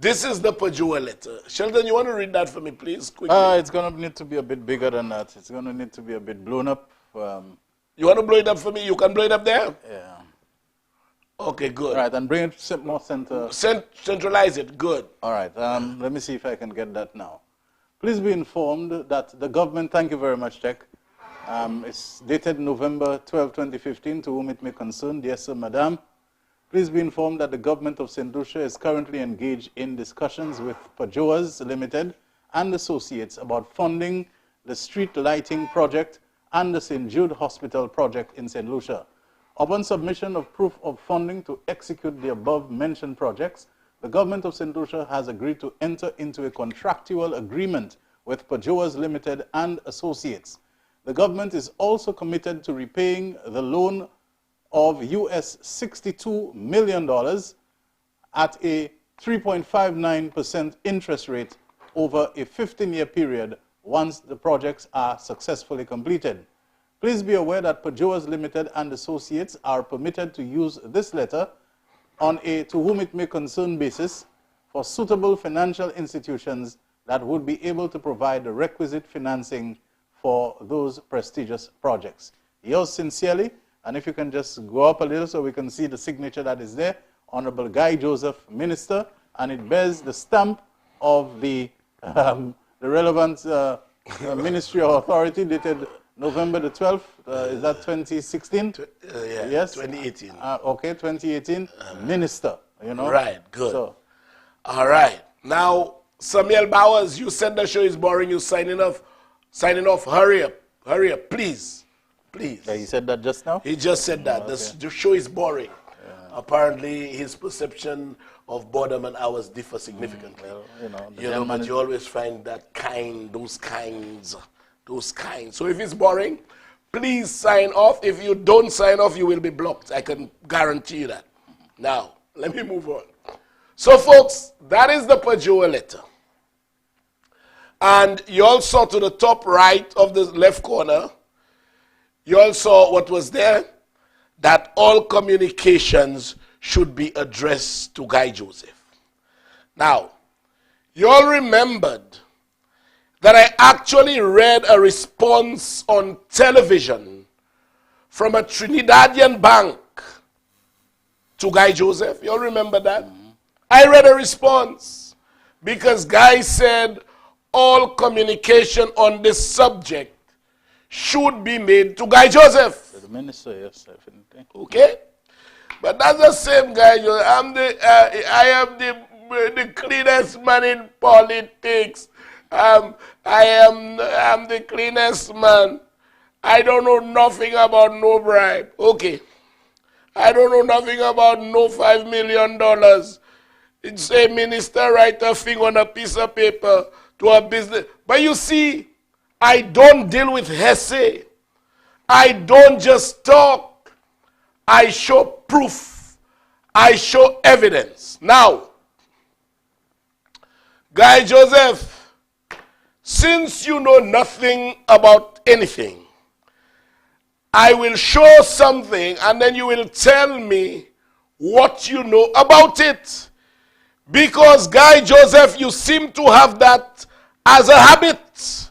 This is the Pajoa letter. Sheldon, you want to read that for me, please, quickly? It's going to need to be a bit bigger than that. It's going to need to be a bit blown up. You want to blow it up for me? You can blow it up there? Yeah. Okay, good. All right, and bring it more center. Centralize it, good. All right, let me see if I can get that now. Please be informed that the government, thank you very much, Tech. It's dated November 12, 2015, to whom it may concern. Dear Sir, Madam, please be informed that the government of St. Lucia is currently engaged in discussions with Pajoas Limited and Associates about funding the street lighting project and the St. Jude Hospital project in St. Lucia. Upon submission of proof of funding to execute the above-mentioned projects, the government of St. Lucia has agreed to enter into a contractual agreement with Pajoas Limited and Associates. The government is also committed to repaying the loan of US $62 million at a 3.59% interest rate over a 15-year period once the projects are successfully completed. Please be aware that Pajoas Limited and Associates are permitted to use this letter on a to whom it may concern basis for suitable financial institutions that would be able to provide the requisite financing for those prestigious projects. Yours sincerely, and if you can just go up a little so we can see the signature that is there, Honorable Guy Joseph, Minister, and it bears the stamp of the relevant Ministry or Authority dated November the 12th, is that 2016? Yeah, yes? 2018. Okay, 2018, Minister, you know. Right, good. So, all right. Now, Samuel Bowers, you said the show is boring. You're signing off. Signing off. Hurry up, please. Please. Yeah, he said that just now? He just said that. Okay. The show is boring. Yeah. Apparently, his perception of boredom and hours differ significantly. Well, but you always find that those kinds. So if it's boring, please sign off. If you don't sign off, you will be blocked. I can guarantee you that. Now, Let me move on. So, folks, that is the Pajoa letter. And you all saw to the top right of the left corner, you all saw what was there, that all communications should be addressed to Guy Joseph. Now, you all remembered that I actually read a response on television from a Trinidadian bank to Guy Joseph. You all remember that? I read a response because Guy said all communication on this subject should be made to Guy Joseph. The minister, yes, definitely. Okay? But that's the same Guy Joseph. I am the cleanest man in politics. I'm the cleanest man. I don't know nothing about no bribe. Okay. I don't know nothing about no $5 million. It's a minister write a thing on a piece of paper to a business. But you see, I don't deal with hearsay. I don't just talk. I show proof. I show evidence. Now, Guy Joseph, since you know nothing about anything, I will show something and then you will tell me what you know about it. Because Guy Joseph, you seem to have that as a habit.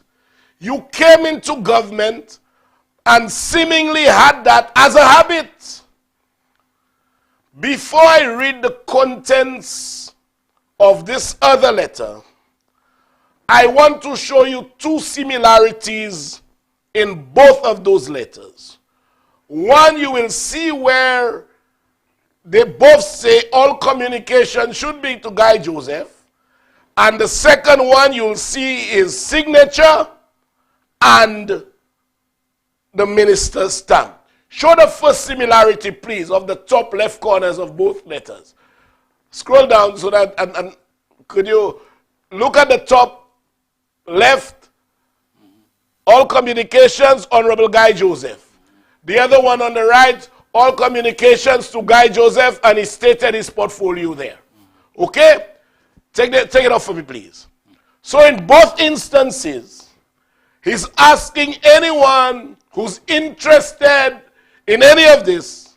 You came into government and seemingly had that as a habit. Before I read the contents of this other letter, I want to show you two similarities in both of those letters. One, you will see where they both say all communication should be to Guy Joseph. And the second one you'll see is signature and the minister's stamp. Show the first similarity, please, of the top left corners of both letters. Scroll down so that, and could you look at the top left? All communications, Honorable Guy Joseph. The other one on the right, all communications to Guy Joseph, and he stated his portfolio there. Okay? Take it off for me, please. So in both instances, he's asking anyone who's interested in any of this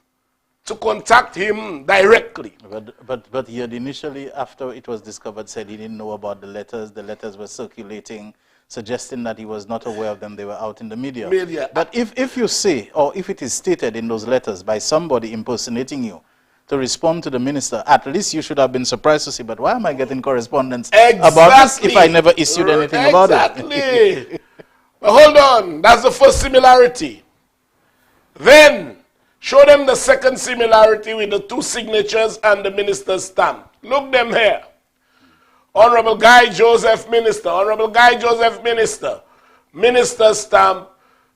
to contact him directly. But he had initially, after it was discovered, said he didn't know about the letters. The letters were circulating, suggesting that he was not aware of them. They were out in the media. But if you say, or if it is stated in those letters by somebody impersonating you to respond to the minister, at least you should have been surprised to see, but why am I getting correspondence about this if I never issued anything about it? Exactly. But hold on. That's the first similarity. Then, show them the second similarity with the two signatures and the minister's stamp. Look them here. Honorable Guy Joseph Minister, Honorable Guy Joseph Minister, Minister's stamp,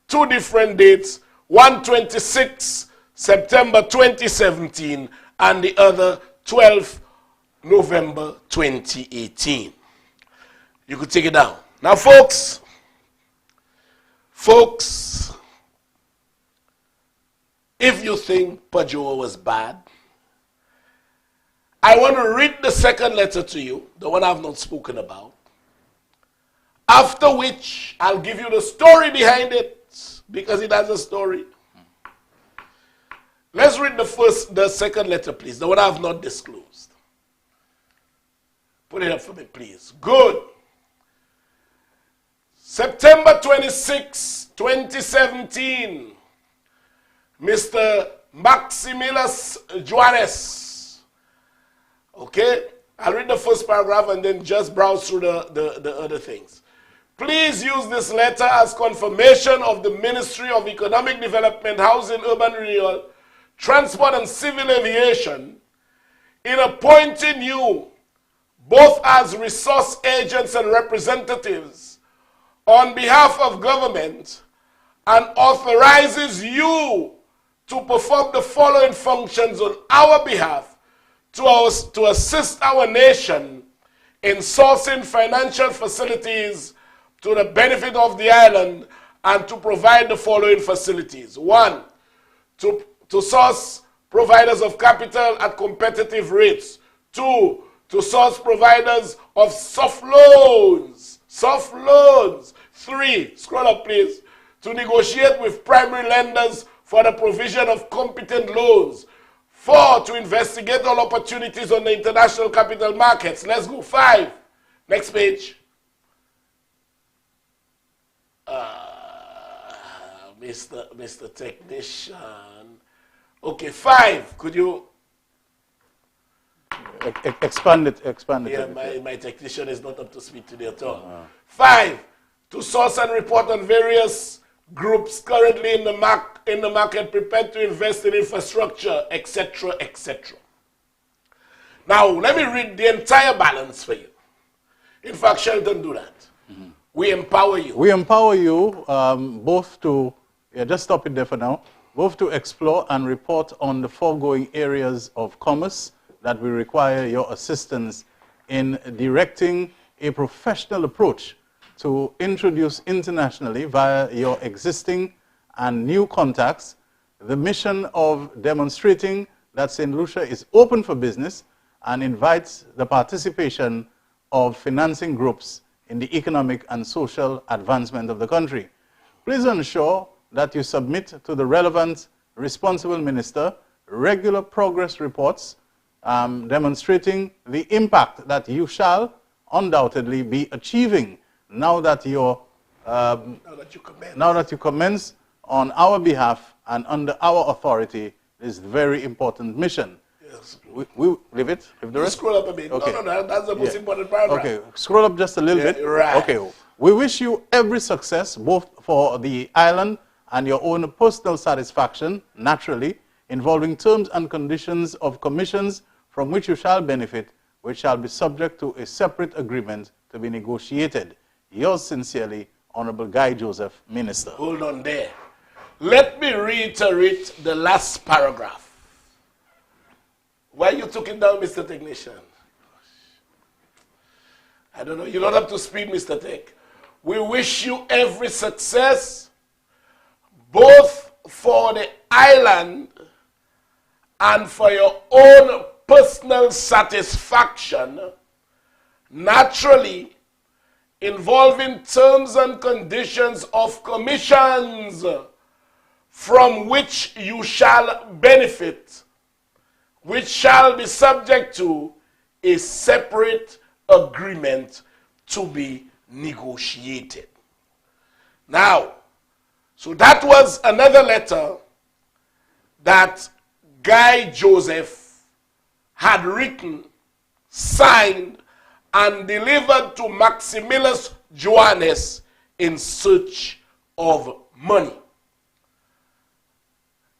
two different dates, one 26 September 2017 and the other 12 November 2018. You could take it down. Now, folks, if you think Pajoa was bad, I want to read the second letter to you, the one I've not spoken about. After which, I'll give you the story behind it, because it has a story. Let's read the second letter, please, the one I've not disclosed. Put it up for me, please. Good. September 26, 2017. Mr. Maximilus Juarez. Okay? I'll read the first paragraph and then just browse through the other things. Please use this letter as confirmation of the Ministry of Economic Development, Housing, Urban Renewal, Transport and Civil Aviation in appointing you both as resource agents and representatives on behalf of government and authorizes you to perform the following functions on our behalf to assist our nation in sourcing financial facilities to the benefit of the island and to provide the following facilities. 1, to source providers of capital at competitive rates. 2, to source providers of soft loans. 3, scroll up please, to negotiate with primary lenders for the provision of competent loans. 4, to investigate all opportunities on the international capital markets. Let's go. 5, next page. Mr. Technician. Okay, 5, could you? Expand it. Yeah, my technician is not up to speed today at all. 5, to source and report on various groups currently in the market prepared to invest in infrastructure, etc., etc. Now, let me read the entire balance for you. In fact, Sheldon, do that. We empower you. We empower you both to, just stop it there for now, both to explore and report on the foregoing areas of commerce that we require your assistance in directing a professional approach to introduce internationally via your existing and new contacts the mission of demonstrating that St. Lucia is open for business and invites the participation of financing groups in the economic and social advancement of the country. Please ensure that you submit to the relevant responsible minister regular progress reports demonstrating the impact that you shall undoubtedly be achieving now that you commence on our behalf and under our authority this very important mission. Yes. We leave it? Leave the rest? Scroll up a bit. Okay. No, that's the most important paragraph. Okay, scroll up just a little bit. Right. Okay, we wish you every success, both for the island and your own personal satisfaction, naturally, involving terms and conditions of commissions from which you shall benefit, which shall be subject to a separate agreement to be negotiated. Yours sincerely, Honorable Guy Joseph, Minister. Hold on there. Let me reiterate the last paragraph. Why you took it down, Mr. Technician? I don't know. You're not up to speed, Mr. Tech. We wish you every success, both for the island and for your own personal satisfaction, naturally involving terms and conditions of commissions from which you shall benefit, which shall be subject to a separate agreement to be negotiated. Now, so that was another letter that Guy Joseph had written, signed, and delivered to Maximilus Joannes in search of money.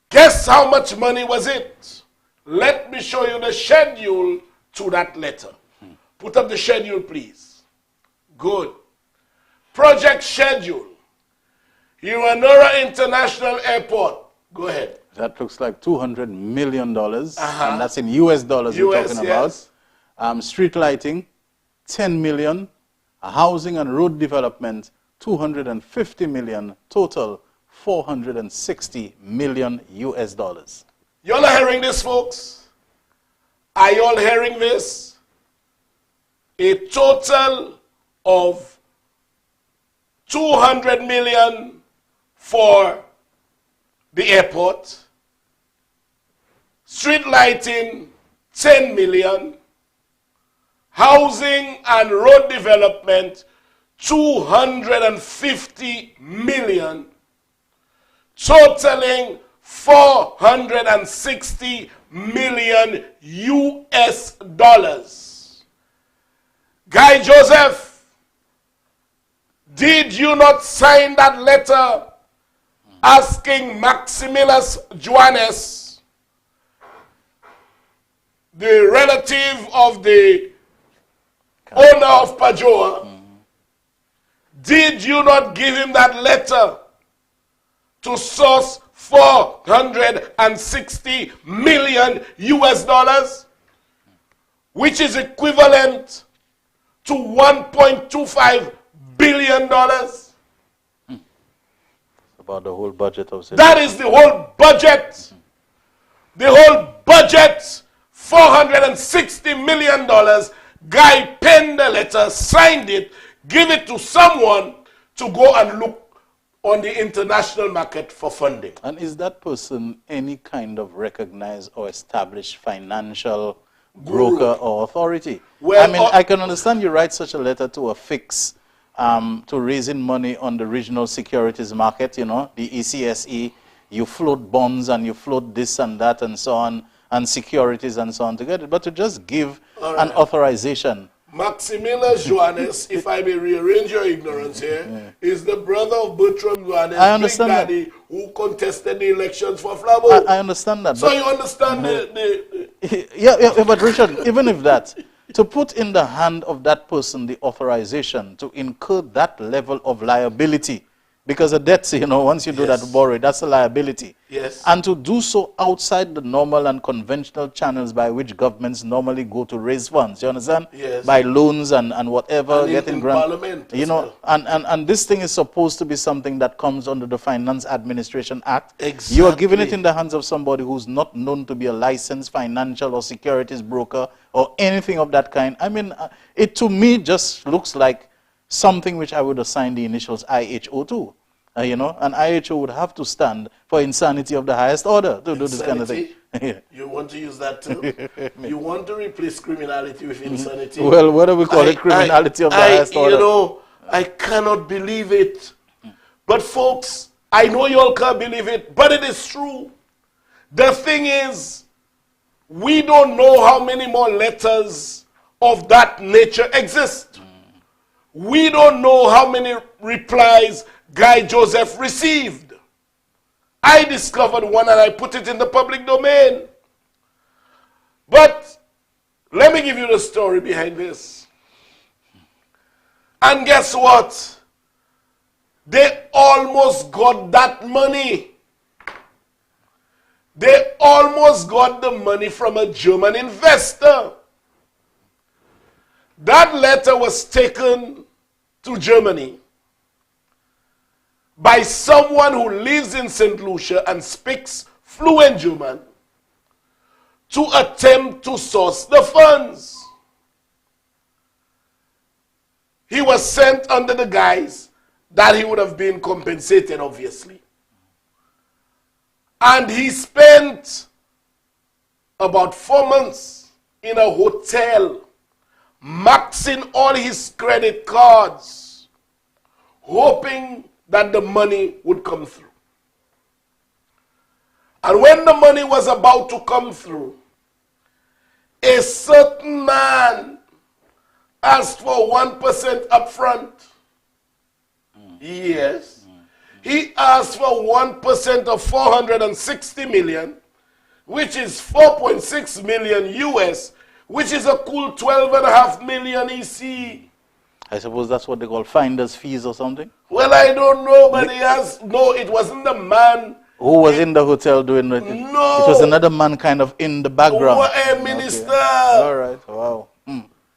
Guess how much money was it? Let me show you the schedule to that letter. Put up the schedule, please. Good. Project schedule. Uranora International Airport. Go ahead. That looks like $200 million, and that's in US dollars we're talking yes. about. Street lighting, $10 million. Housing and road development, $250 million. Total, $460 million US dollars. Y'all are hearing this, folks? Are y'all hearing this? A total of $200 million for the airport, street lighting, $10 million, housing and road development, $250 million, totaling $460 million US dollars. Guy Joseph, did you not sign that letter asking Maximilus Joannes, the relative of the owner of Pajoa, did you not give him that letter to source $460 million US dollars, which is equivalent to $1.25 billion? About the whole budget of St. That is the whole budget The whole budget, $460 million, guy penned the letter, signed it, give it to someone to go and look on the international market for funding. And is that person any kind of recognized or established financial broker or authority? Well, I mean, I can understand you write such a letter to affix to raising money on the regional securities market, you know, the ECSE, you float bonds and you float this and that and so on, and securities and so on to get it. But to just give an authorization. Maximilian Johannes, if I may rearrange your ignorance here, is the brother of Bertram Johannes, I understand Big Daddy, who contested the elections for Flabo. I understand that. So you understand the yeah, but Richard, even if that, to put in the hand of that person the authorization to incur that level of liability, because a debt, you know, once you do that borrow, that's a liability. Yes. And to do so outside the normal and conventional channels by which governments normally go to raise funds, you understand? Yes. By loans and whatever, And getting in grants. Parliament You as know, well. and this thing is supposed to be something that comes under the Finance Administration Act. Exactly. You are giving it in the hands of somebody who's not known to be a licensed financial or securities broker or anything of that kind. I mean, it to me just looks like something which I would assign the initials IHO to. You know, and IHO would have to stand for insanity of the highest order to do this kind of thing. You want to use that too? You want to replace criminality with insanity? Well, what do we call it? Criminality of the highest order. You know, I cannot believe it. But folks, I know you all can't believe it, but it is true. The thing is, we don't know how many more letters of that nature exist. We don't know how many replies Guy Joseph received. I discovered one and I put it in the public domain. But let me give you the story behind this. And guess what? They almost got that money. They almost got the money from a German investor. That letter was taken to Germany by someone who lives in St. Lucia and speaks fluent German to attempt to source the funds. He was sent under the guise that he would have been compensated, obviously. And he spent about 4 months in a hotel, maxing all his credit cards, hoping that the money would come through. And when the money was about to come through, a certain man asked for 1% up front. Yes. He asked for 1% of 460 million, which is 4.6 million US, which is a cool 12.5 million EC. I suppose that's what they call finder's fees or something? Well, I don't know, but he has, no, it wasn't the man. Who was in the hotel doing it? No. It was another man kind of in the background. A minister. Okay. All right, wow.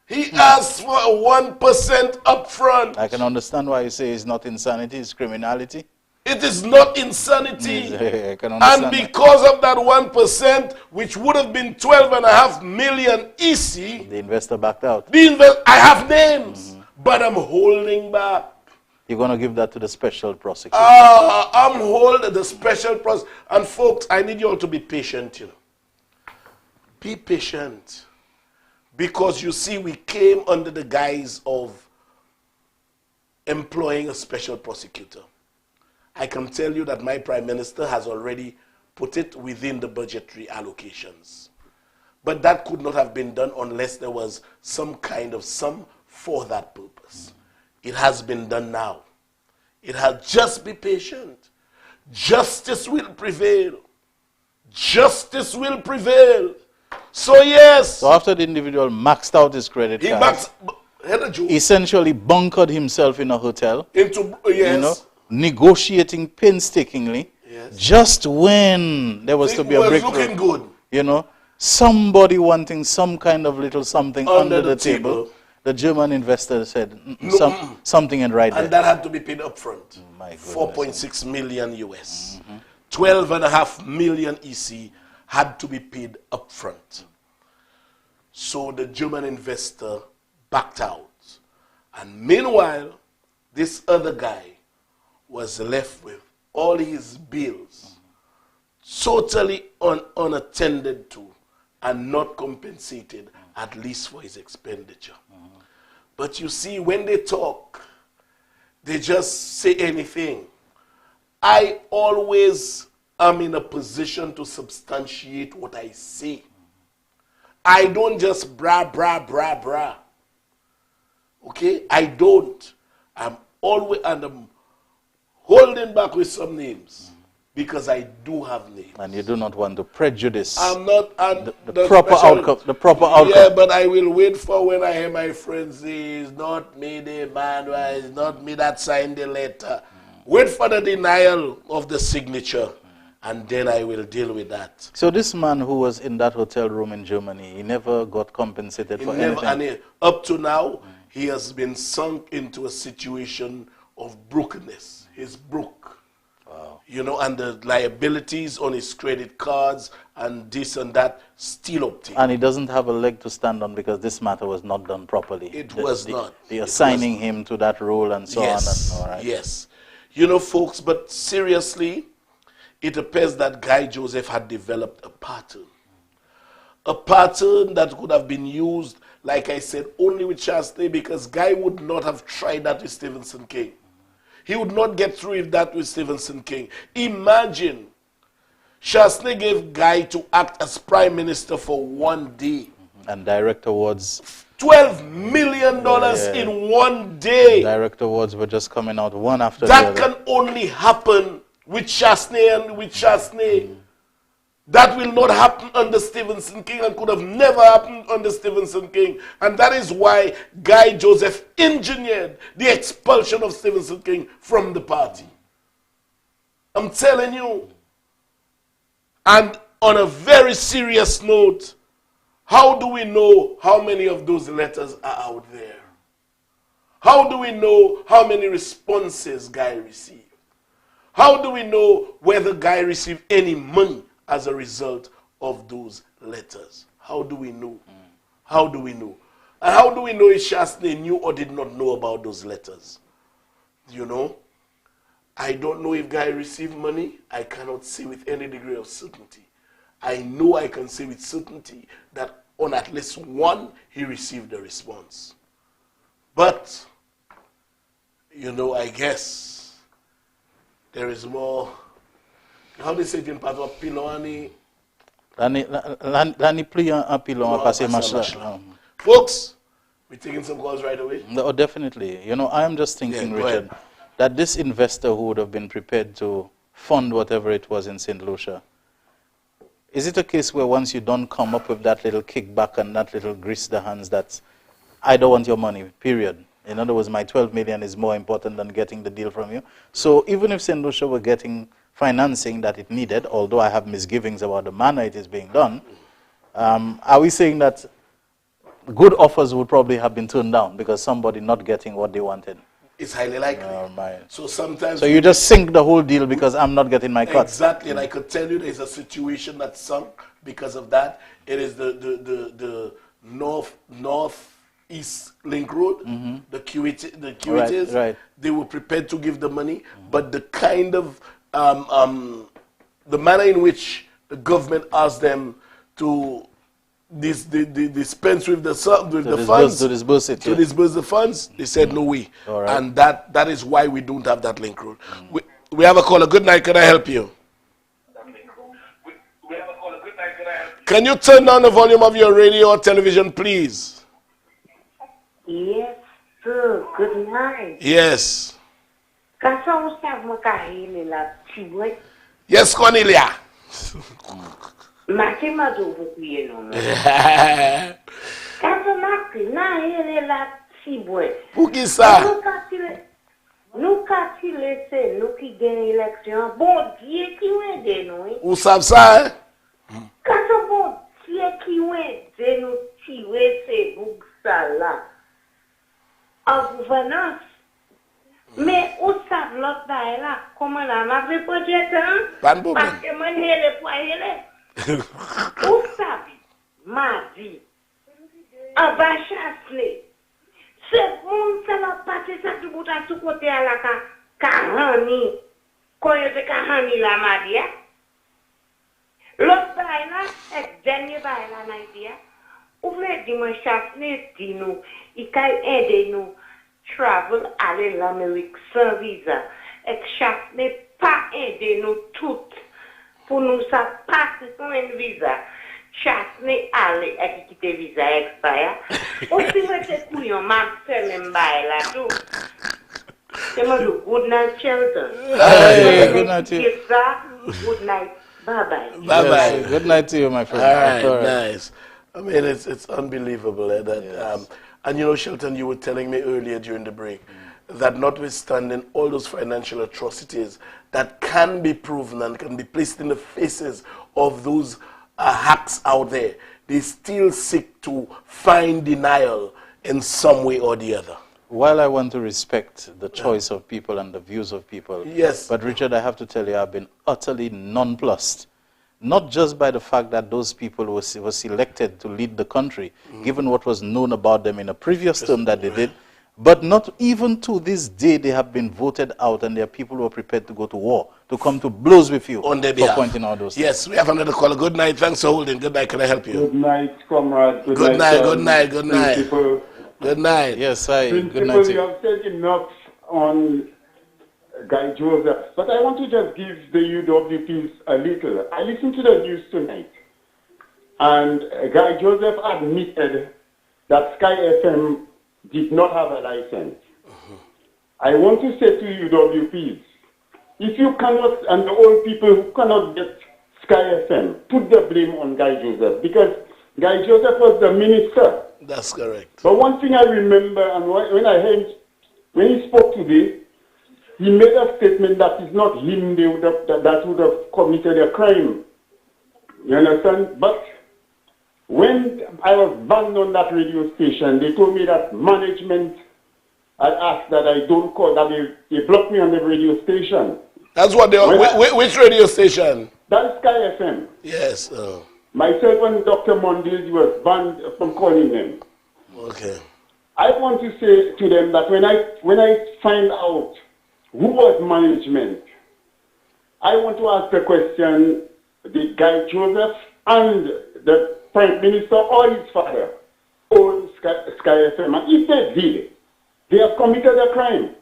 He asked for 1% up front. I can understand why you say it's not insanity, it's criminality. It is not insanity. I can understand And because of that 1%, which would have been 12.5 million EC, the investor backed out. I have names, but I'm holding back. You're going to give that to the special prosecutor. I'm holding the special prosecutor. And folks, I need you all to be patient, you know. Be patient. Because you see, we came under the guise of employing a special prosecutor. I can tell you that my Prime Minister has already put it within the budgetary allocations. But that could not have been done unless there was some kind of sum for that purpose. It has been done now. It has, just be patient. Justice will prevail. Justice will prevail. So yes. So after the individual maxed out his credit card, essentially bunkered himself in a hotel. Into, yes. You know, negotiating painstakingly. Yes. Just when there was to be a breakthrough. Looking good. You know, somebody wanting some kind of little something under the table. The German investor said something and right there. And that had to be paid up front. 4.6 million US. 12.5 million EC had to be paid upfront. So the German investor backed out. And meanwhile, this other guy was left with all his bills totally unattended to and not compensated, at least for his expenditure. But you see, when they talk, they just say anything. I always am in a position to substantiate what I say. I don't just bra. Okay? I don't. I'm always, and I'm holding back with some names because I do have names. And you do not want to prejudice I'm not, and the proper outcome. The proper outcome. Yeah, but I will wait for when I hear my friends say, it's not me, the man, it's not me that signed the letter. Wait for the denial of the signature, and then I will deal with that. So this man who was in that hotel room in Germany, he never got compensated for anything? And up to now, he has been sunk into a situation of brokenness. He's broke. Wow. You know, and the liabilities on his credit cards and this and that still obtained. And he doesn't have a leg to stand on because this matter was not done properly. It was not. They assigning him to that role and so on. And, all right. Yes. You know, folks, but seriously, it appears that Guy Joseph had developed a pattern. A pattern that could have been used, like I said, only with Shady, because Guy would not have tried that with Stephenson King. He would not get through with that with Stephenson King. Imagine, Shady gave Guy to act as prime minister for 1 day. And direct awards. $12 million in 1 day. Direct awards were just coming out one after the That other. can only happen with Shady and with Shady. That will not happen under Stephenson King and could have never happened under Stephenson King. And that is why Guy Joseph engineered the expulsion of Stephenson King from the party. I'm telling you. And on a very serious note, how do we know how many of those letters are out there? How do we know how many responses Guy received? How do we know whether Guy received any money as a result of those letters? How do we know? How do we know? And how do we know if Shady knew or did not know about those letters? You know? I don't know if Guy received money. I cannot say with any degree of certainty. I know I can say with certainty that on at least one, he received a response. But, you know, I guess there is more. How do you say in part of Piloni? L'année plus un pilon a passé machin. Folks, we're taking some calls right away. No, definitely. You know, I am just thinking, Richard, that this investor who would have been prepared to fund whatever it was in St. Lucia, is it a case where once you don't come up with that little kickback and that little grease the hands that I don't want your money, period. In other words, my 12 million is more important than getting the deal from you. So even if St. Lucia were getting financing that it needed, although I have misgivings about the manner it is being done, are we saying that good offers would probably have been turned down because somebody not getting what they wanted? It's highly likely. So sometimes... So you just sink the whole deal because I'm not getting my cut. Exactly, and I could tell you there's a situation that sunk because of that. It is the northeast link road, the QETs. Right. They were prepared to give the money, but the kind of the manner in which the government asked them to dispense with the funds, to disburse the funds, they said no way. Right. And that is why we don't have that link road. We have a caller. Good night, can I help you? Can you turn down the volume of your radio or television, please? Yes, sir. Good night. Yes. Yes, Cornelia. Pou ki sa? Nou ka ti lese, nou ki gen eleksyon, bon diye ki wende nou. Ou sav sa, eh? Kaso bon diye ki wende nou ti wese bouk sa la. A gouvenans. Me ou sav lot da e la, koman la ma ve projetan? Pan problem. Paske man hele po hele. Ou sabi, mardi, an ba chasle. Se moun sa la pati sa tout bouta tout kote a la ka hani. Koye se ka hani la mardi ya. L'autre bay la, ek denye bay la na iti ya. Ou vle di mwen chasle di nou, I kay ede nou travel ale l'Amérique sans visa. Ek chasle pa ede nou tout. Pour nous ça passe sans un visa. Chasne ale ek kite visa expire. Aussi moi te couillon m'a fait même bail là tout. C'est moi du good night shelter. Hey, good night to you. Good night. Bye bye. Bye bye. Yes, good night to you, my friend. All right, nice. I mean, it's unbelievable that. Yes. And you know, Shelton, you were telling me earlier during the break that notwithstanding all those financial atrocities that can be proven and can be placed in the faces of those hacks out there, they still seek to find denial in some way or the other. While I want to respect the choice of people and the views of people, yes. But Richard, I have to tell you, I've been utterly nonplussed. Not just by the fact that those people were selected to lead the country, given what was known about them in a previous term that they did, but not even to this day they have been voted out, and there are people who are prepared to go to war, to come to blows with you on their behalf. For pointing out those things. Yes, we have another caller. Good night. Thanks for holding. Good night. Can I help you? Good night, comrade. Good night. Good night. Good night. Principal. Good night. Yes, hi. Principal, Good night to you you. have said enough on Guy Joseph, but I want to just give the UWPs a little. I listened to the news tonight, and Guy Joseph admitted that Sky FM did not have a license. I want to say to UWPs, if you cannot, and the old people who cannot get Sky FM, put the blame on Guy Joseph, because Guy Joseph was the minister. That's correct. But one thing I remember, and when he spoke today, he made a statement that it's not him that would have committed a crime. You understand? But when I was banned on that radio station, they told me that management had asked that I don't call, that they blocked me on the radio station. That's what they which radio station? That's Sky FM. Yes. Myself and Dr. Mondale was banned from calling them. Okay. I want to say to them that when I find out who was management, I want to ask the question, the Guy Joseph and the Prime Minister or his father own Sky FM. And if they did, they have committed a crime.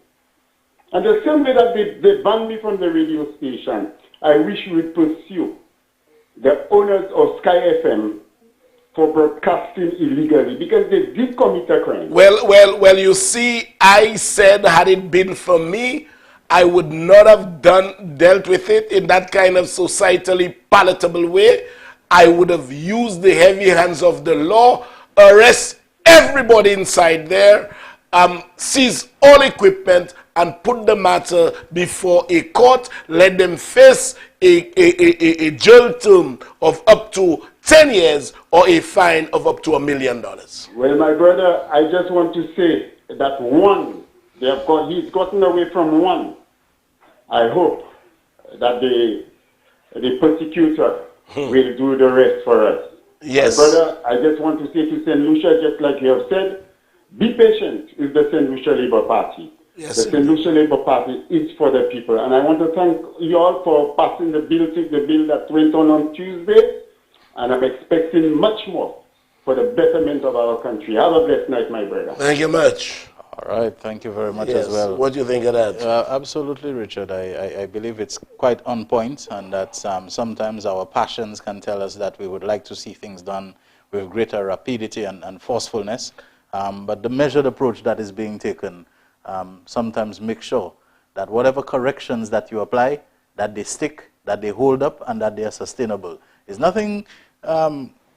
And the same way that they banned me from the radio station, I wish we would pursue the owners of Sky FM for broadcasting illegally, because they did commit a crime. Well, you see, I said had it been for me, I would not have dealt with it in that kind of societally palatable way. I would have used the heavy hands of the law, arrest everybody inside there, seize all equipment, and put the matter before a court, let them face a jail term of up to 10 years or a fine of up to $1 million. Well, my brother, I just want to say that he's gotten away from one. I hope that the prosecutor will do the rest for us. Yes. My brother, I just want to say to St. Lucia, just like you have said, be patient with the St. Lucia Labour Party. Yes, the St. Lucia Labour Party is for the people. And I want to thank you all for passing the bill that went on Tuesday. And I'm expecting much more for the betterment of our country. Have a blessed night, my brother. Thank you much. All right, thank you very much Yes. as well. What do you think of that? Absolutely, Richard. I believe it's quite on point, and that sometimes our passions can tell us that we would like to see things done with greater rapidity and forcefulness. But the measured approach that is being taken sometimes make sure that whatever corrections that you apply, that they stick, that they hold up, and that they are sustainable. There's nothing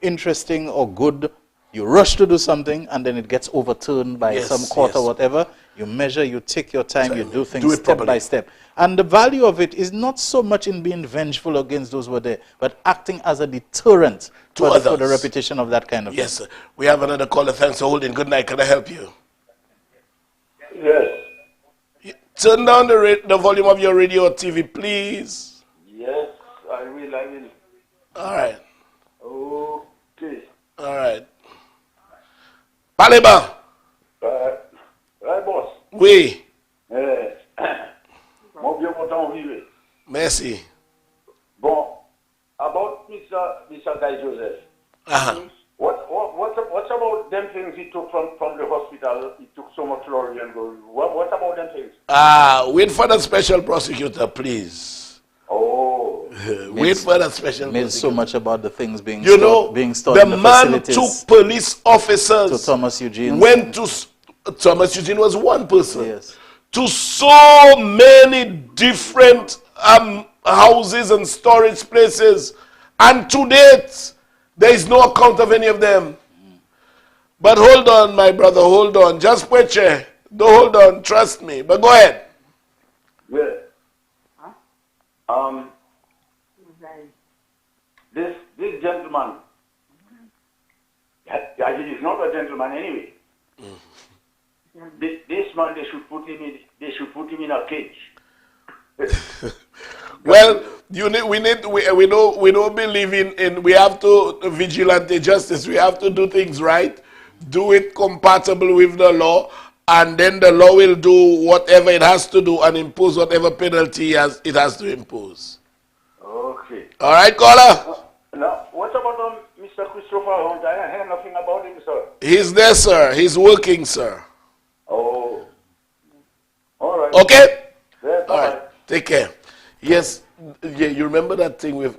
interesting or good. You rush to do something, and then it gets overturned by some court or whatever. You measure, you take your time, you do things step by step. And the value of it is not so much in being vengeful against those who were there, but acting as a deterrent for the repetition of that kind of thing. Yes, sir. We have another caller. Thanks for holding. Good night. Can I help you? Yes. Turn down the volume of your radio or TV, please. Yes, I will. All right. Okay. All right. Paleba. Right, boss. Oui. Mon bien content vivre. Merci. Bon, about Mr. Guy Joseph. Uh-huh. What's about them things he took from the hospital? He took so much lorry and gold. What about them things? Wait for the special prosecutor, please. Oh. Wait for the special made prosecutor. so much about the things being You stored, know, being stored the in the man facilities took police officers to Thomas Eugene. went to Thomas Eugene was one person. Yes. To so many different houses and storage places, and to date there is no account of any of them. But hold on, my brother, hold on. Just wait, don't hold on, trust me. But go ahead. Yeah. This gentleman, he is not a gentleman anyway. This man, they should put him in a cage. Well, we don't believe in we have to vigilante justice. We have to do things right, do it compatible with the law, and then the law will do whatever it has to do and impose whatever penalty it has to impose. Okay. All right, caller? Now, what about Mr. Christopher Hunt? I heard nothing about him, sir. He's there, sir. He's working, sir. Oh. All right. Okay? Yeah, all right. Take care. Yes, yeah, you remember that thing with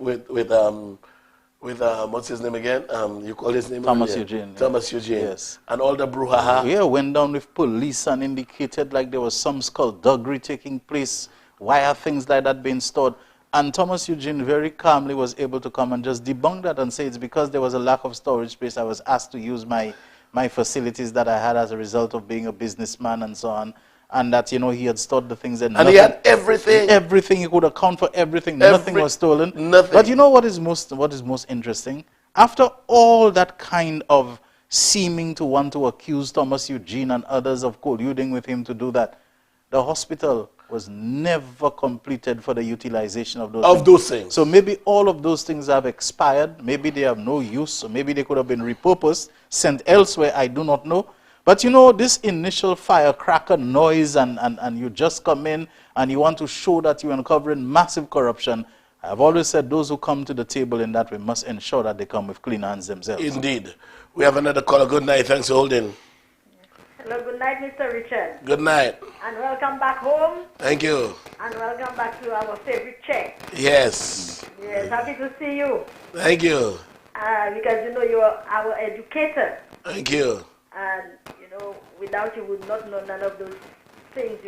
what's his name again? You call his name? Thomas Eugene. Thomas Eugene. Yes. And all the brouhaha. Yeah, went down with police and indicated like there was some skullduggery taking place. Why are things like that being stored? And Thomas Eugene very calmly was able to come and just debunk that and say it's because there was a lack of storage space. I was asked to use my facilities that I had as a result of being a businessman and so on. And that, he had stored the things and he had everything. Everything. He could account for everything. Nothing was stolen. Nothing. But you know what is most interesting? After all that kind of seeming to want to accuse Thomas Eugene and others of colluding with him to do that, the hospital was never completed for the utilization of those things. So maybe all of those things have expired. Maybe they have no use. Or maybe they could have been repurposed, sent elsewhere. I do not know. But this initial firecracker noise and you just come in and you want to show that you're uncovering massive corruption. I've always said those who come to the table in that way must ensure that they come with clean hands themselves. Indeed. We have another caller. Good night. Thanks for holding. Hello, good night, Mr. Richard. Good night. And welcome back home. Thank you. And welcome back to our favorite chair. Yes. Yes, happy to see you. Thank you. Because, you're our educator. Thank you. And, without you, we would not know none of those things,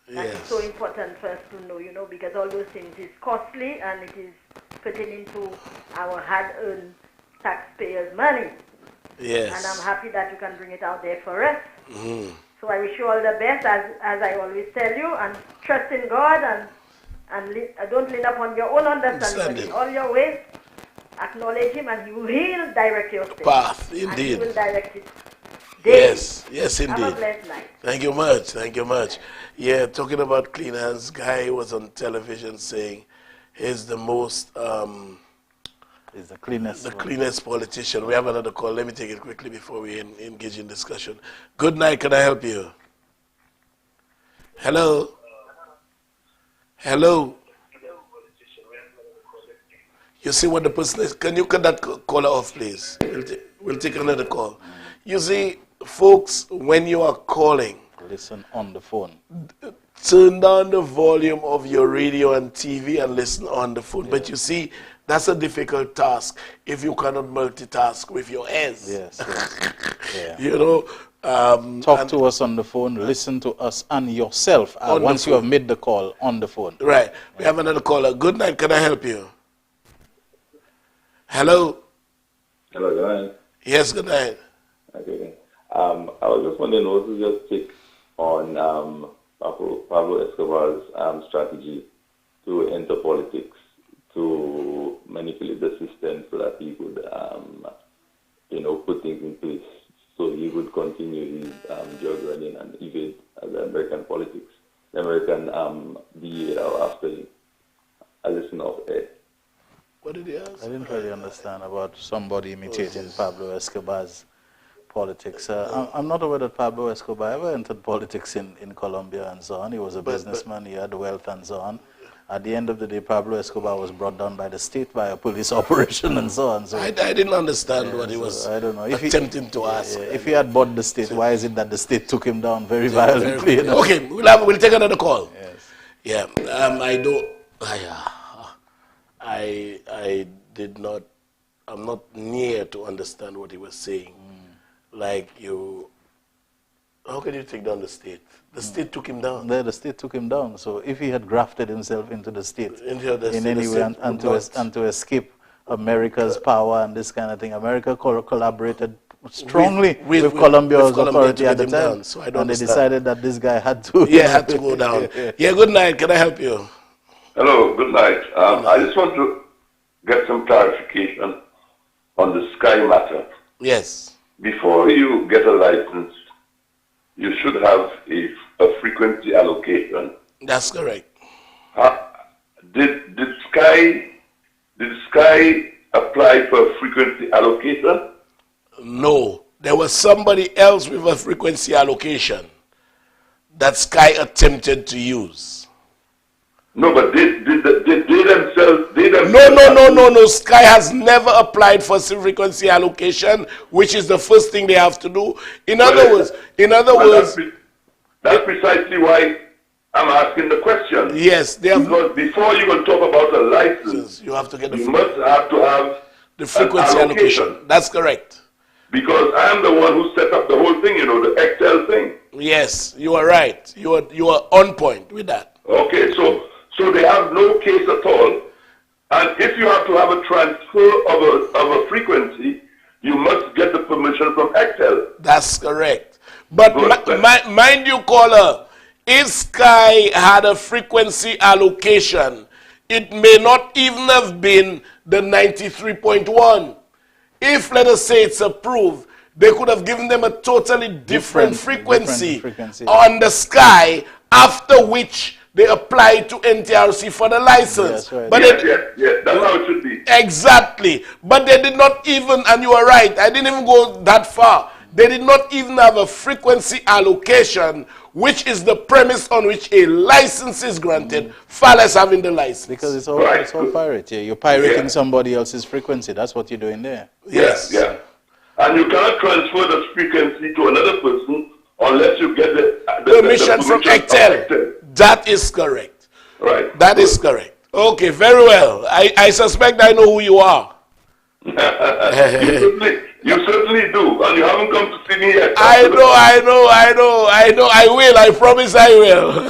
That is so important for us to know, because all those things is costly and it is pertaining to our hard-earned taxpayers' money. Yes. And I'm happy that you can bring it out there for us. Mm. So I wish you all the best, as I always tell you, and trust in God and don't lean upon your own understanding, but in all your ways, acknowledge Him, and He will direct your steps. Path, indeed. And He will direct it. Daily. Yes, indeed. Have a blessed night. Thank you much. Yeah, talking about clean hands, Guy was on television saying he's the most he's the cleanest politician. We have another call. Let me take it quickly before we engage in discussion. Good night. Can I help you? Hello. You see what the person is? Can you cut that caller off, please? We'll take another call. You see, folks, when you are calling, listen on the phone. Turn down the volume of your radio and TV and listen on the phone. Yeah. But you see, that's a difficult task if you cannot multitask with your ears. Yes. Yeah. Talk to us on the phone, listen to us and yourself once you have made the call on the phone. Right. We have another caller. Good night. Can I help you? Hello? Hello, good night. Yes, good night. Okay. I was just wondering, what was your take on Pablo Escobar's strategy to enter politics, to manipulate the system so that he could, put things in place so he would continue his drug running and evade the American politics, the American DA after him. I listen off air. What did he ask? I didn't really understand about somebody imitating Pablo Escobar's politics. I'm not aware that Pablo Escobar ever entered politics in Colombia and so on. He was a businessman, he had wealth and so on. At the end of the day, Pablo Escobar was brought down by the state by a police operation and so on. So I didn't understand what he was I don't know. attempting to ask. If he had bought the state, why is it that the state took him down very violently? You know? Okay, we'll take another call. Yes. Yeah, I did not, I'm not near to understand what he was saying. Like how can you take down the state? The state took him down. The state took him down. So if he had grafted himself into the state in any way and to escape America's power and this kind of thing, America collaborated strongly with Colombia's authority at the time. So and they decided that this guy had to. Yeah, had to go down. Yeah, good night. Can I help you? Hello, good night. I just want to get some clarification on the Sky matter. Yes. Before you get a license, you should have a frequency allocation. That's correct. Did Sky apply for a frequency allocation? No. There was somebody else with a frequency allocation that Sky attempted to use. No, but they themselves... No. Sky has never applied for frequency allocation, which is the first thing they have to do. In other words... That's precisely why I'm asking the question. Yes, they have... Because before you can talk about a license, you have to get you must have to have the frequency allocation. That's correct. Because I am the one who set up the whole thing, the Excel thing. Yes, you are right. You are on point with that. Okay, so they have no case at all. And if you have to have a transfer of a frequency, you must get the permission from Excel. That's correct. But mind you, caller, if Sky had a frequency allocation, it may not even have been the 93.1. If, let us say, it's approved, they could have given them a totally different frequency on the Sky, after which they applied to NTRC for the license. Yes, right. But yes, that's how it should be. Exactly. But they did not even, and you are right, I didn't even go that far. They did not even have a frequency allocation, which is the premise on which a license is granted, far less having the license. Because it's all pirate. Yeah, you're pirating somebody else's frequency. That's what you're doing there. Yes. Yeah. And you cannot transfer the frequency to another person unless you get the permission from Excel. That is correct. Right. That is correct. Okay, very well. I suspect I know who you are. You certainly do, and you haven't come to see me yet. I know. I will. I promise I will.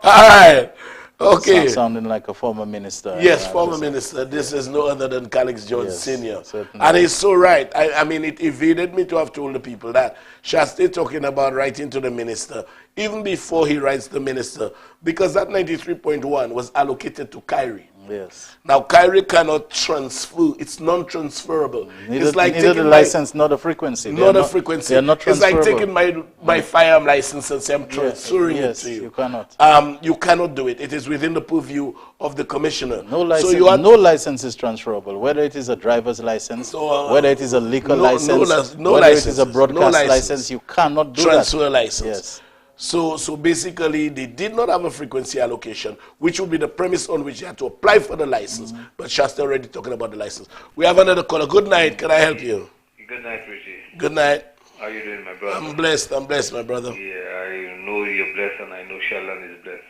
All right. Okay. Sounding like a former minister. Yes, former minister. This is no other than Calix Jones Sr. And he's so right. I mean, it evaded me to have told the people that. Shasti talking about writing to the minister, even before he writes the minister, because that 93.1 was allocated to Kyrie. Yes. Now, Kyrie cannot transfer. It's non-transferable. It's like neither the license nor the frequency. Not a frequency. They are not transferable. It's like taking my firearm license and say I'm transferring it to you. You cannot. You cannot do it. It is within the purview of the commissioner. No license, no license is transferable, whether it is a driver's license, whether it is a liquor license, whether it is a broadcast license, you cannot do transfer license. Yes. So basically, they did not have a frequency allocation, which would be the premise on which you had to apply for the license. But Shasta already talking about the license. We have another caller. Good night. Can I help you? Good night, Richie. Good night. How are you doing, my brother? I'm blessed, my brother. Yeah, I know you're blessed, and I know Sheldon is blessed.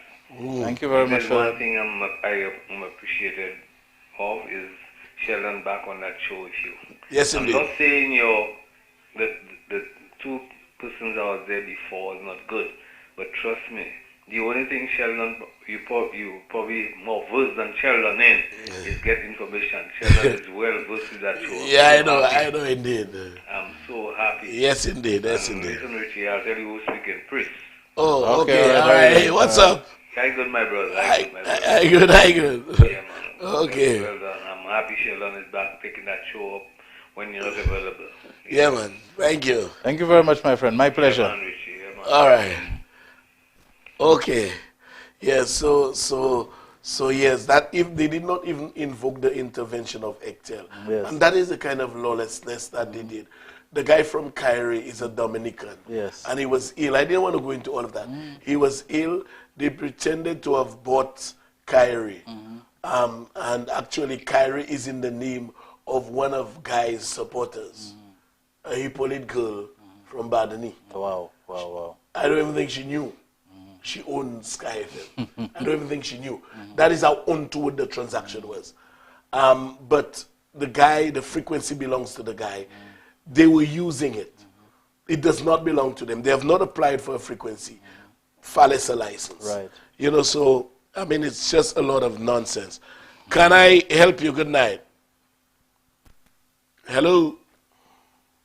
Thank you very much. One thing I'm appreciated of is Sheldon back on that show with you. Yes, indeed. I'm not saying the two persons that was there before is not good, but trust me, the only thing Sheldon, you probably more versed than Sheldon in, is get information. Sheldon is well versed with that show. Yeah, I know indeed. I'm so happy. Yes, indeed, Listen, Richie, I'll tell you who's speaking. Chris. Oh, okay, all right. Hey, what's up? Hi, good, my brother. Hi, good. Yeah, man. Okay. Well done. I'm happy Sheldon is back taking that show up when you're not available. Yeah, man. Thank you. Thank you very much, my friend. My pleasure. Yeah, man, Richie. Yeah, man. All right. Okay. Yeah, so So yes, that if they did not even invoke the intervention of ECTEL, Yes. and that is the kind of lawlessness that they did. The guy from Kyrie is a Dominican, Yes. and he was ill. I didn't want to go into all of that. He was ill. They pretended to have bought Kyrie, and actually Kyrie is in the name of one of Guy's supporters, a Hippolyte girl from Badani. Wow, wow, wow. I don't even think she knew. She owned Sky FM. I don't even think she knew. That is how untoward the transaction was. But the guy, the frequency belongs to the guy. They were using it. It does not belong to them. They have not applied for a frequency. File a license. Right. You know, so, I mean, it's just a lot of nonsense. Can I help you? Good night. Hello?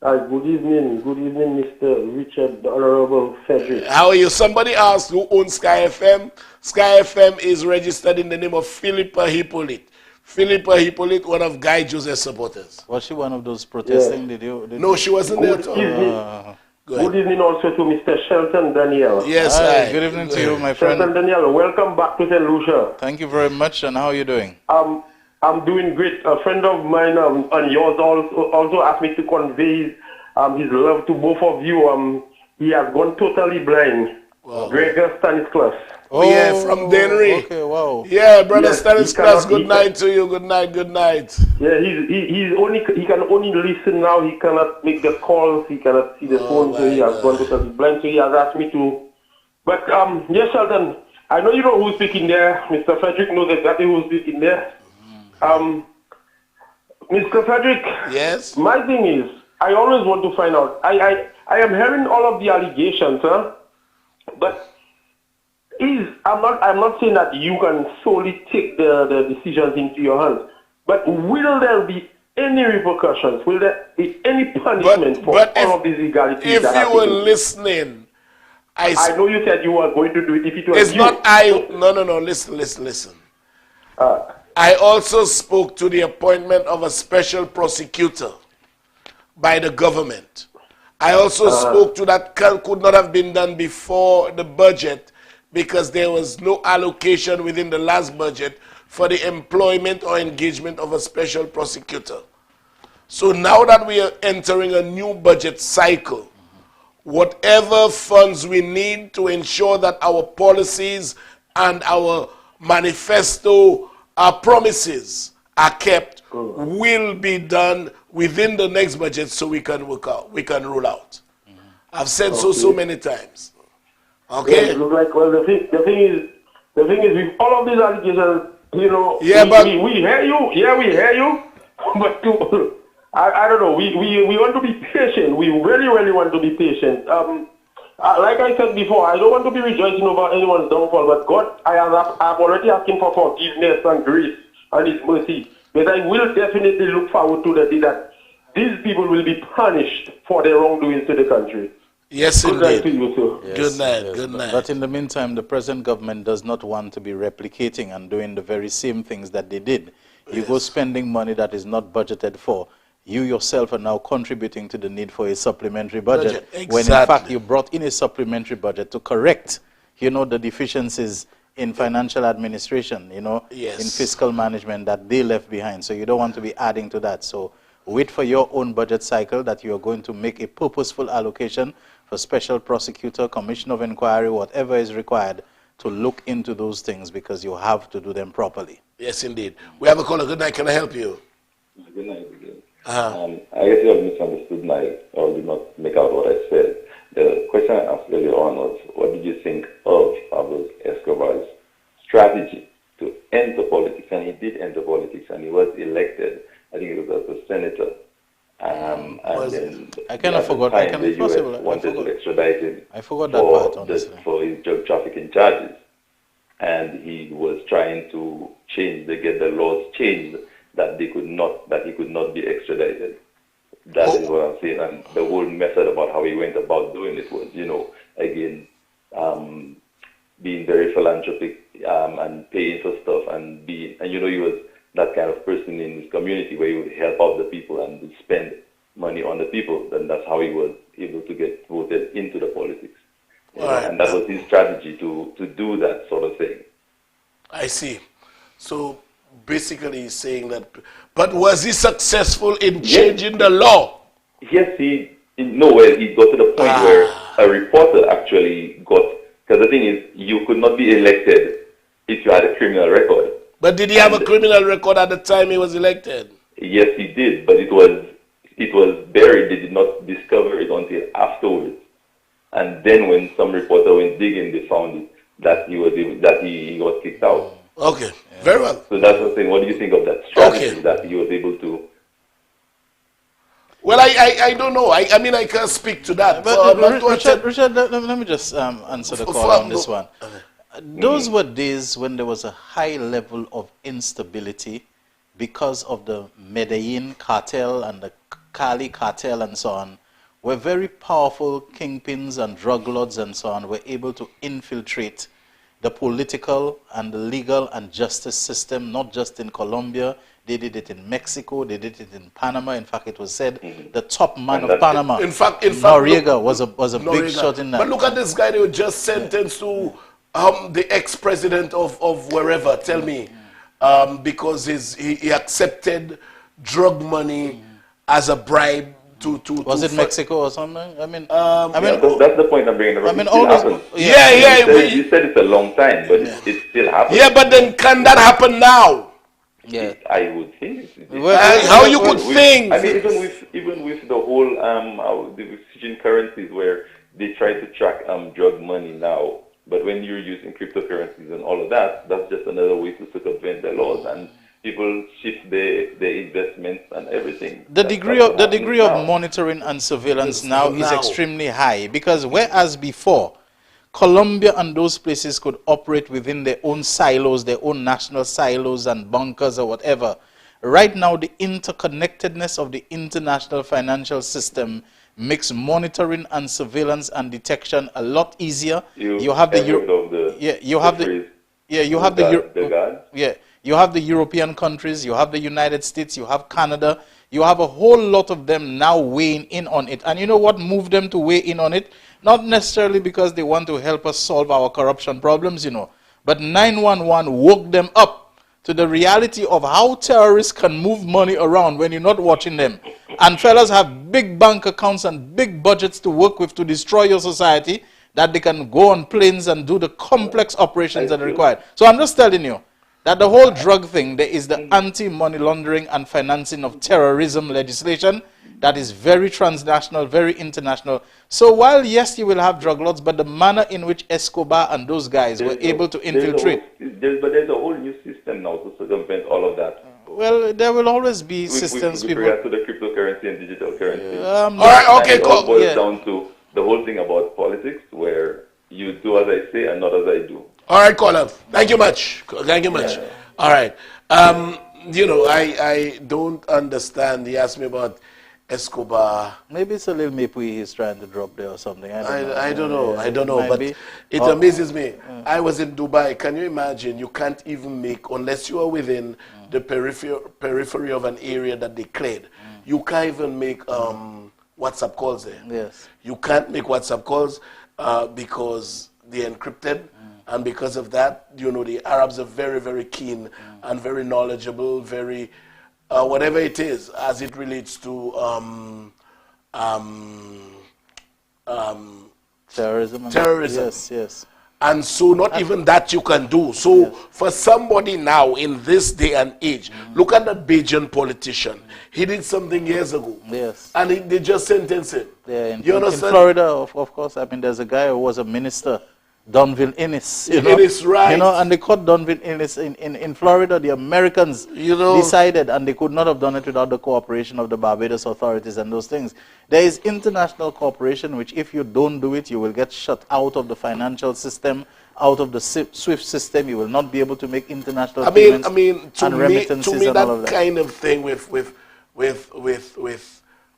Good evening, Mr. Richard, the Honorable Frederick. How are you? Somebody asked who owns Sky FM. Sky FM is registered in the name of Philippa Hippolyte. Philippa Hippolyte, one of Guy Joseph's supporters. Was she one of those protesting? Yes. No, she wasn't there at all. Good evening also to Mr. Shelton Daniel. Yes, hi. Good evening to you, my friend. Shelton Daniel, welcome back to St. Lucia. Thank you very much, and how are you doing? I'm doing great. A friend of mine and yours also asked me to convey his love to both of you. He has gone totally blind. Wow. Gregor Stanislas. Oh, yeah, from Denry. Okay, wow. Yeah, brother Yes, Stanislas, good he night to you. Good night, good night. Yeah, he can only listen now. He cannot make the calls. He cannot see the phone. So he has gone totally blind. So he has asked me to. But yes, Sheldon, I know you know who's speaking there. Mr. Frederick knows exactly who's speaking there. Mr. Frederick. Yes. My thing is, I always want to find out. I am hearing all of the allegations, but I'm not saying that you can solely take the decisions into your hands. But will there be any repercussions? Will there be any punishment for all of these illegalities? If you were listening, I know you said you were going to do it if it was it's you. not No. Listen. I also spoke to the appointment of a special prosecutor by the government. I also spoke to that could not have been done before the budget because there was no allocation within the last budget for the employment or engagement of a special prosecutor. So now that we are entering a new budget cycle, whatever funds we need to ensure that our policies and our manifesto, our promises are kept, will be done within the next budget so we can work out, we can roll out. I've said so many times. Okay? Yeah, it looks like, well, the thing is with all of these allegations, you know, we hear you. Yeah, we hear you. But I don't know. We want to be patient. We really, really want to be patient. Like I said before, I don't want to be rejoicing over anyone's downfall, but God, I'm already asking for forgiveness and grace and His mercy. But I will definitely look forward to the day that these people will be punished for their wrongdoings to the country. Yes, Good indeed. night to you, sir. Yes, Good night, yes. good night. But in the meantime, the present government does not want to be replicating and doing the very same things that they did. You go spending money that is not budgeted for. You yourself are now contributing to the need for a supplementary budget. When in fact you brought in a supplementary budget to correct, the deficiencies in financial administration, in fiscal management that they left behind. So you don't want to be adding to that. So wait for your own budget cycle that you are going to make a purposeful allocation for special prosecutor, commission of inquiry, whatever is required to look into those things because you have to do them properly. Yes, indeed. We have a caller. Good night. Can I help you? Good night again. I guess you have misunderstood or did not make out what I said. The question I asked earlier on was, what did you think of Pablo Escobar's strategy to enter politics? And he did enter politics, and he was elected. I think it was as a senator. And then I kind of forgot. I can possible. Wanted to extradite him. I forgot that part, honestly. For his drug trafficking charges, and he was trying to get the laws changed that he could not be extradited. That is what I'm saying. And the whole method about how he went about doing it was, again, being very philanthropic and paying for stuff he was that kind of person in his community where he would help out the people and would spend money on the people. Then that's how he was able to get voted into the politics. Right. And that was his strategy to do that sort of thing. I see. So basically he's saying that, but was he successful in changing the law? Yes, he got to the point where a reporter actually got, because the thing is, you could not be elected if you had a criminal record. But did he have a criminal record at the time he was elected? Yes, he did, but it was buried. They did not discover it until afterwards. And then when some reporter went digging, they found it, that he was kicked out. Okay, very well. So that's what I'm saying. What do you think of that strategy that he was able to? Well, I don't know. I mean, I can't speak to that. But Richard, let me just answer the call on this one. Those were days when there was a high level of instability because of the Medellin cartel and the Cali cartel and so on, where very powerful kingpins and drug lords and so on were able to infiltrate the political and the legal and justice system, not just in Colombia. They did it in Mexico, they did it in Panama. In fact, it was said the top man of Panama, in fact, Noriega, was a big shot in that. But look at this guy they were just sentenced to the ex-president of wherever, tell me, because he accepted drug money as a bribe to was it Mexico or something? I mean, that's the point I'm bringing up. I mean, all those, you said it's a long time, but it still happens. Yeah, but then can that happen now? Yeah, I would think. How you could think? I mean, even with the whole the decision currencies where they try to track drug money now, but when you're using cryptocurrencies and all of that, that's just another way to circumvent the laws, and people shift their investments and everything. The degree of monitoring and surveillance now is extremely high, because whereas before Colombia and those places could operate within their own silos, their own national silos and bunkers or whatever, right now the interconnectedness of the international financial system makes monitoring and surveillance and detection a lot easier. You have the European countries, you have the United States, you have Canada, you have a whole lot of them now weighing in on it. And you know what moved them to weigh in on it? Not necessarily because they want to help us solve our corruption problems, but 911 woke them up to the reality of how terrorists can move money around when you're not watching them. And fellas have big bank accounts and big budgets to work with to destroy your society, that they can go on planes and do the complex operations that are required. So I'm just telling you that the whole drug thing, there is the anti-money laundering and financing of terrorism legislation that is very transnational, very international. So while, yes, you will have drug lords, but the manner in which Escobar and those guys were able to infiltrate. There's a whole new system now to circumvent all of that. Well, there will always be systems. With regard to the cryptocurrency and digital currency. All right, okay, it all boils down to the whole thing about politics, where you do as I say and not as I do. All right, caller. Thank you much. Thank you much. Yeah. All right. I don't understand. He asked me about Escobar. Maybe it's a little maple he's trying to drop there or something. I don't know. But it amazes me. I was in Dubai. Can you imagine? You can't even make, unless you are within the periphery of an area that they cleared, you can't even make WhatsApp calls there. Yes. You can't make WhatsApp calls because they're encrypted. And because of that, the Arabs are very, very keen and very knowledgeable, very, whatever it is, as it relates to terrorism. Yes. And so not even that you can do. So for somebody now in this day and age, look at that Bajan politician. He did something years ago. Yes. And they just sentenced him. Yeah, in Florida, of course, I mean, there's a guy who was a minister, Donville Innis, Innis, right. And they caught Donville Innis in Florida. The Americans decided, and they could not have done it without the cooperation of the Barbados authorities and those things. There is international cooperation, which if you don't do it, you will get shut out of the financial system, out of the SWIFT system. You will not be able to make international payments and remittances and all of that. Kind of thing with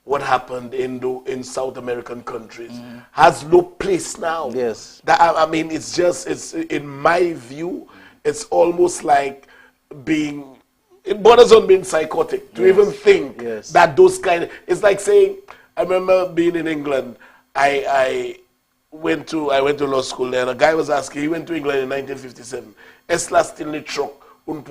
what happened in South American countries has no place now. Yes. It's in my view, it's almost like it borders on being psychotic to even think that those it's like saying, I remember being in England, I went to law school there, and a guy was asking, he went to England in 1957, Esla Stinley truck You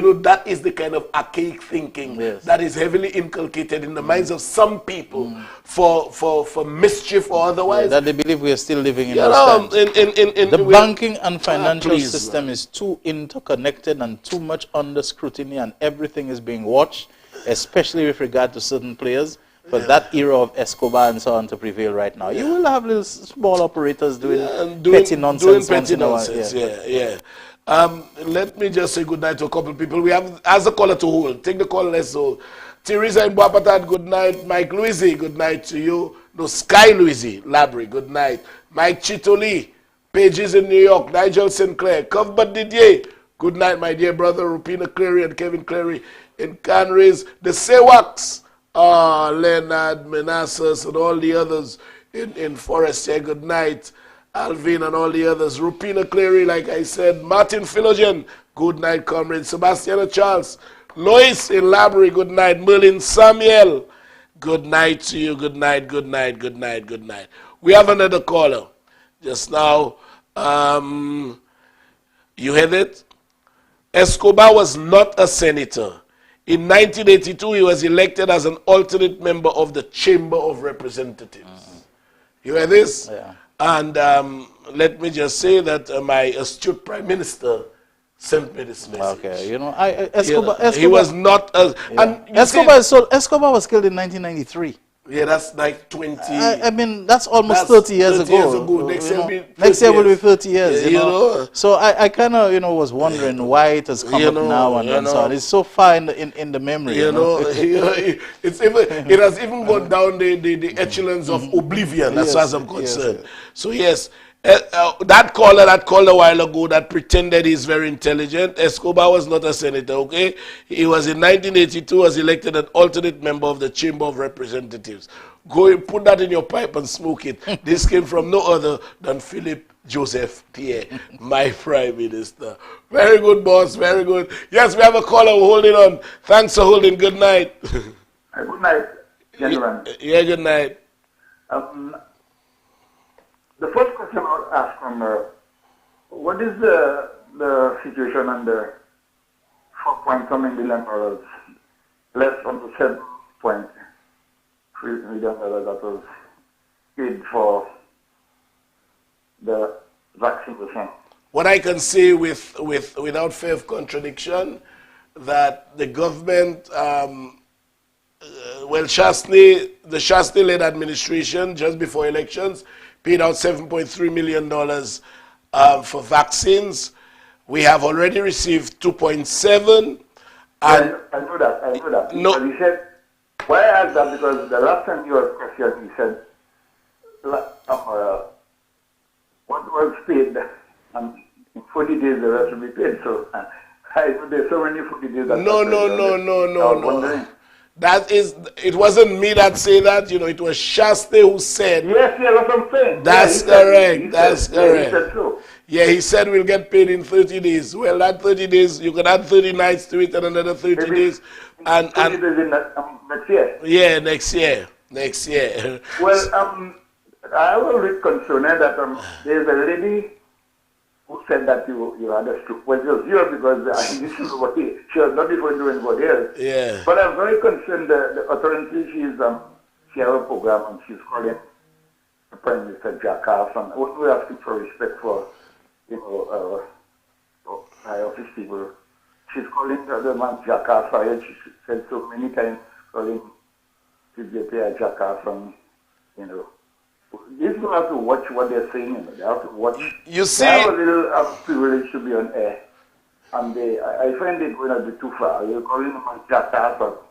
know, that is the kind of archaic thinking that is heavily inculcated in the minds of some people for mischief or otherwise. That they believe we are still living in You those know, times. The banking and financial system is too interconnected and too much under scrutiny, and everything is being watched, especially with regard to certain players, for that era of Escobar and so on to prevail right now. You will have little small operators doing petty nonsense once in a while. Let me just say good night to a couple of people. We have, as a caller to hold, take the call, let's hold. Teresa in Boapatat, good night. Mike Louisi, good night to you. No, Sky Louisi, Labry, good night. Mike Chitoli, Pages in New York. Nigel Sinclair, Cuthbert Didier, good night, my dear brother. Rupina Cleary and Kevin Cleary in Canries. The Sewaks, Leonard, Manassas, and all the others in Forest here, good night. Alvin and all the others. Rupina Cleary, like I said. Martin Philogen, good night, comrade. Sebastian Charles. Lois in Labry, good night. Merlin Samuel, good night to you. Good night, good night, good night, good night. We have another caller just now. You heard it? Escobar was not a senator. In 1982, he was elected as an alternate member of the Chamber of Representatives. You hear this? Yeah. And let me just say that my astute Prime Minister sent me this message. Okay, you know, Escobar, he was not a... Yeah. And Escobar was killed in 1993. Yeah, that's like 20... I mean, that's almost 30 years ago. Next year will be 30 years, you know. So I kind of, you know, was wondering why it has come up now and so on. It's so far in the memory. You know, it's even, it has even gone down the echelons of oblivion, as far as I'm concerned. So yes, that caller that called a while ago that pretended he's very intelligent, Escobar was not a senator, okay? He was in 1982, was elected an alternate member of the Chamber of Representatives. Go and put that in your pipe and smoke it. This came from no other than Philip Joseph Pierre, my Prime Minister. Very good, boss, very good. Yes, we have a caller holding on. Thanks for holding. Good night. Good night, gentlemen. Yeah, good night. The first question I would ask from what is the situation on the $4.something billion, less than the $7.3 million that was paid for the vaccination? What I can say without fear of contradiction, that the government, the Shastney-led administration, just before elections, paid out $7.3 million for vaccines. We have already received 2.7. I know that. No. He said, why I asked that, because the last time you were questioned, he said, what was paid, and in 40 days the rest will be paid. So there's so many 40 days that... No. That is, it wasn't me that said that, you know, it was Shastney who said. Yes, that's what I'm saying. That's correct, that's correct. He said so. Yeah, he said we'll get paid in 30 days. Well, that 30 days, you can add 30 nights to it and another 30 days. And 30 days in next year? Yeah, next year. Well, I was a bit concerned that there's a lady who said that you had a stroke. Well, it was you because she was not referring to anybody else. Yeah. But I'm very concerned the authority, she has a program and she's calling the Prime Minister Jackass, and we're asking for respect for, you know, high office people. She's calling the other man Jackass. She said so many times, calling CJP a Jackass, and, you know. These people have to watch what they're saying. You know. They have to watch. You see, they have a little privilege to be on air, and I find it going a bit too far. You're calling them a jackass, but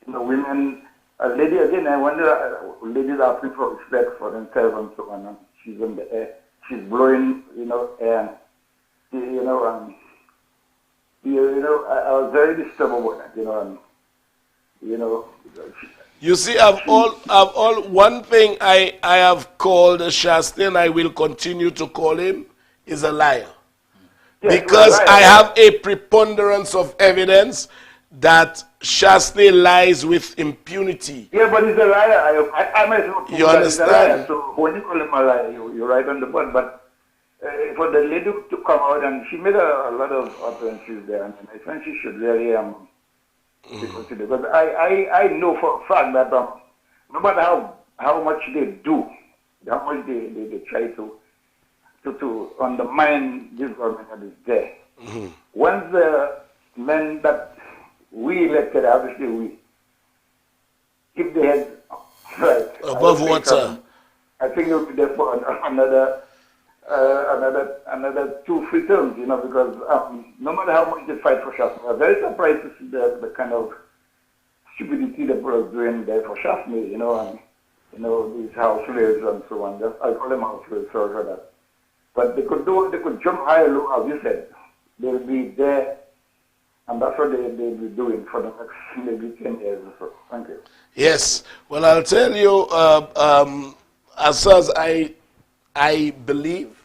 you know, women. A lady again. I wonder. Ladies are asking for respect for themselves and so on. And she's on the air. She's blowing, you know, air. You know, and you know, I was very disturbed about that. You know, and you know. You see, one thing I have called Shastney, and I will continue to call him, is a liar. Yes, because I have a preponderance of evidence that Shastney lies with impunity. Yeah, but he's a liar. I myself you understand? He's a liar. So when you call him a liar, you're right on the point. But for the lady to come out, and she made a lot of utterances there, and I think she should really be considered. Because I know for a fact that no matter how much they do, how much they try to undermine this government that is there, once the men that we elected, obviously we keep their head right above water, I think they'll be there for another 2-3 terms, you know, because no matter how much they fight for Shafme, I'm very surprised to see the kind of stupidity the brothers doing there for Shafme, you know, and these house slaves and so on. I call them house slaves, sorry for that. But they could jump high or low, as you said. They'll be there, and that's what they'll be doing for the next maybe 10 years or so. Thank you. Yes. Well, I'll tell you, as far as I believe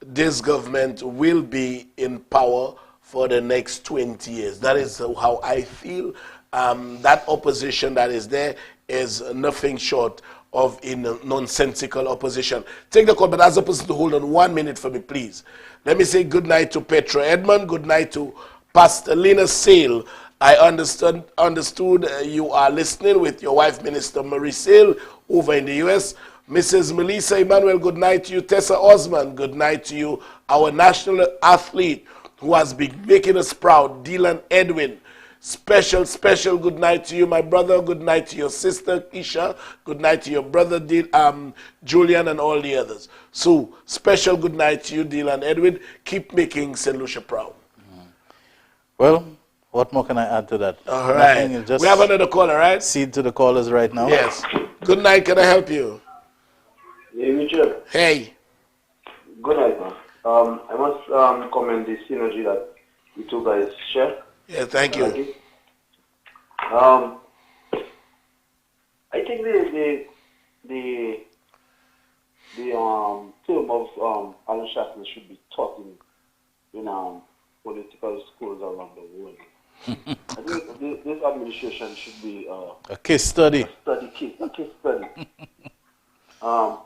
this government will be in power for the next 20 years. That is how I feel. That opposition that is there is nothing short of a nonsensical opposition. Take the call, but as a person to hold on 1 minute for me, please. Let me say good night to Petra Edmond, good night to Pastor Lena Sale. I understood you are listening with your wife, Minister Marie Sale, over in the U.S. Mrs. Melissa Emmanuel, good night to you. Tessa Osman, good night to you. Our national athlete who has been making us proud, Dylan Edwin. Special good night to you, my brother. Good night to your sister, Isha. Good night to your brother, Julian, and all the others. So, special good night to you, Dylan Edwin. Keep making St. Lucia proud. Well, what more can I add to that? All right. We have another caller, right? Cede to the callers right now. Yes. Good night. Can I help you? Hey, Richard. Hey. Good night, man. I must commend the synergy that you two guys share. Yeah, thank you. I think the term of Alan Schaffner should be taught in political schools around the world. I think this administration should be a case study. A case study. I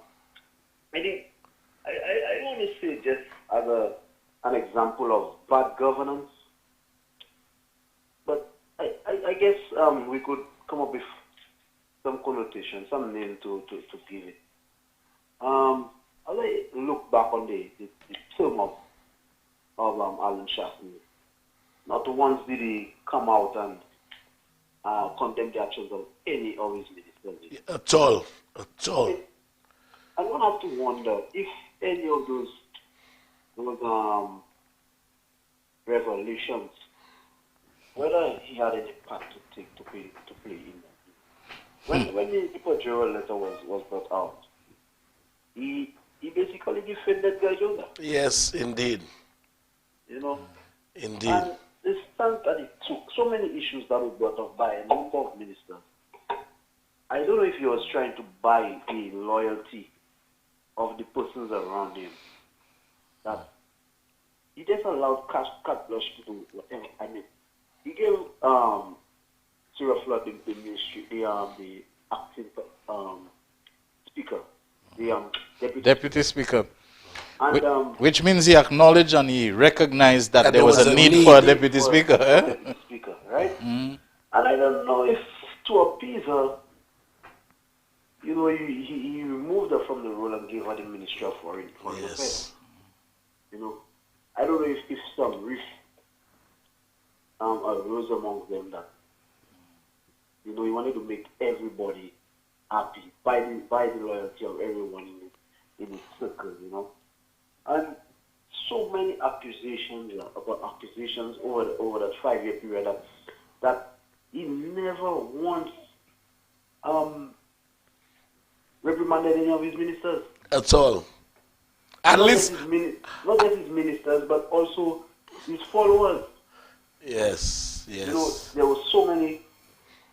think I want to say just as an example of bad governance. But I guess we could come up with some connotation, some name to give it. As I look back on the term of Alan Schaffner, not once did he come out and condemn the actions of any of his ministers. At all. I don't have to wonder if any of those revelations, whether he had any part to play in that. When the Infiltration letter was brought out, he basically defended Gajola. Yes, indeed. You know? Indeed. And the stance that he took, so many issues that were brought up by a number of ministers, I don't know if he was trying to buy the loyalty of the persons around him. That he just allowed carte blanche to do whatever. I mean, he gave Sarah Flood the ministry, the acting speaker, the deputy speaker. And, which means he acknowledged and he recognized that there was a need for a deputy speaker. Deputy speaker, right? And I don't know if to appease her, he removed her from the role and gave her the Ministry of Foreign Affairs. I don't know if some rift arose among them that he wanted to make everybody happy by the loyalty of everyone in his circle, and so many accusations over that 5-year period that he never once reprimanded any of his ministers. At all. At least not just his ministers, but also his followers. Yes. There were so many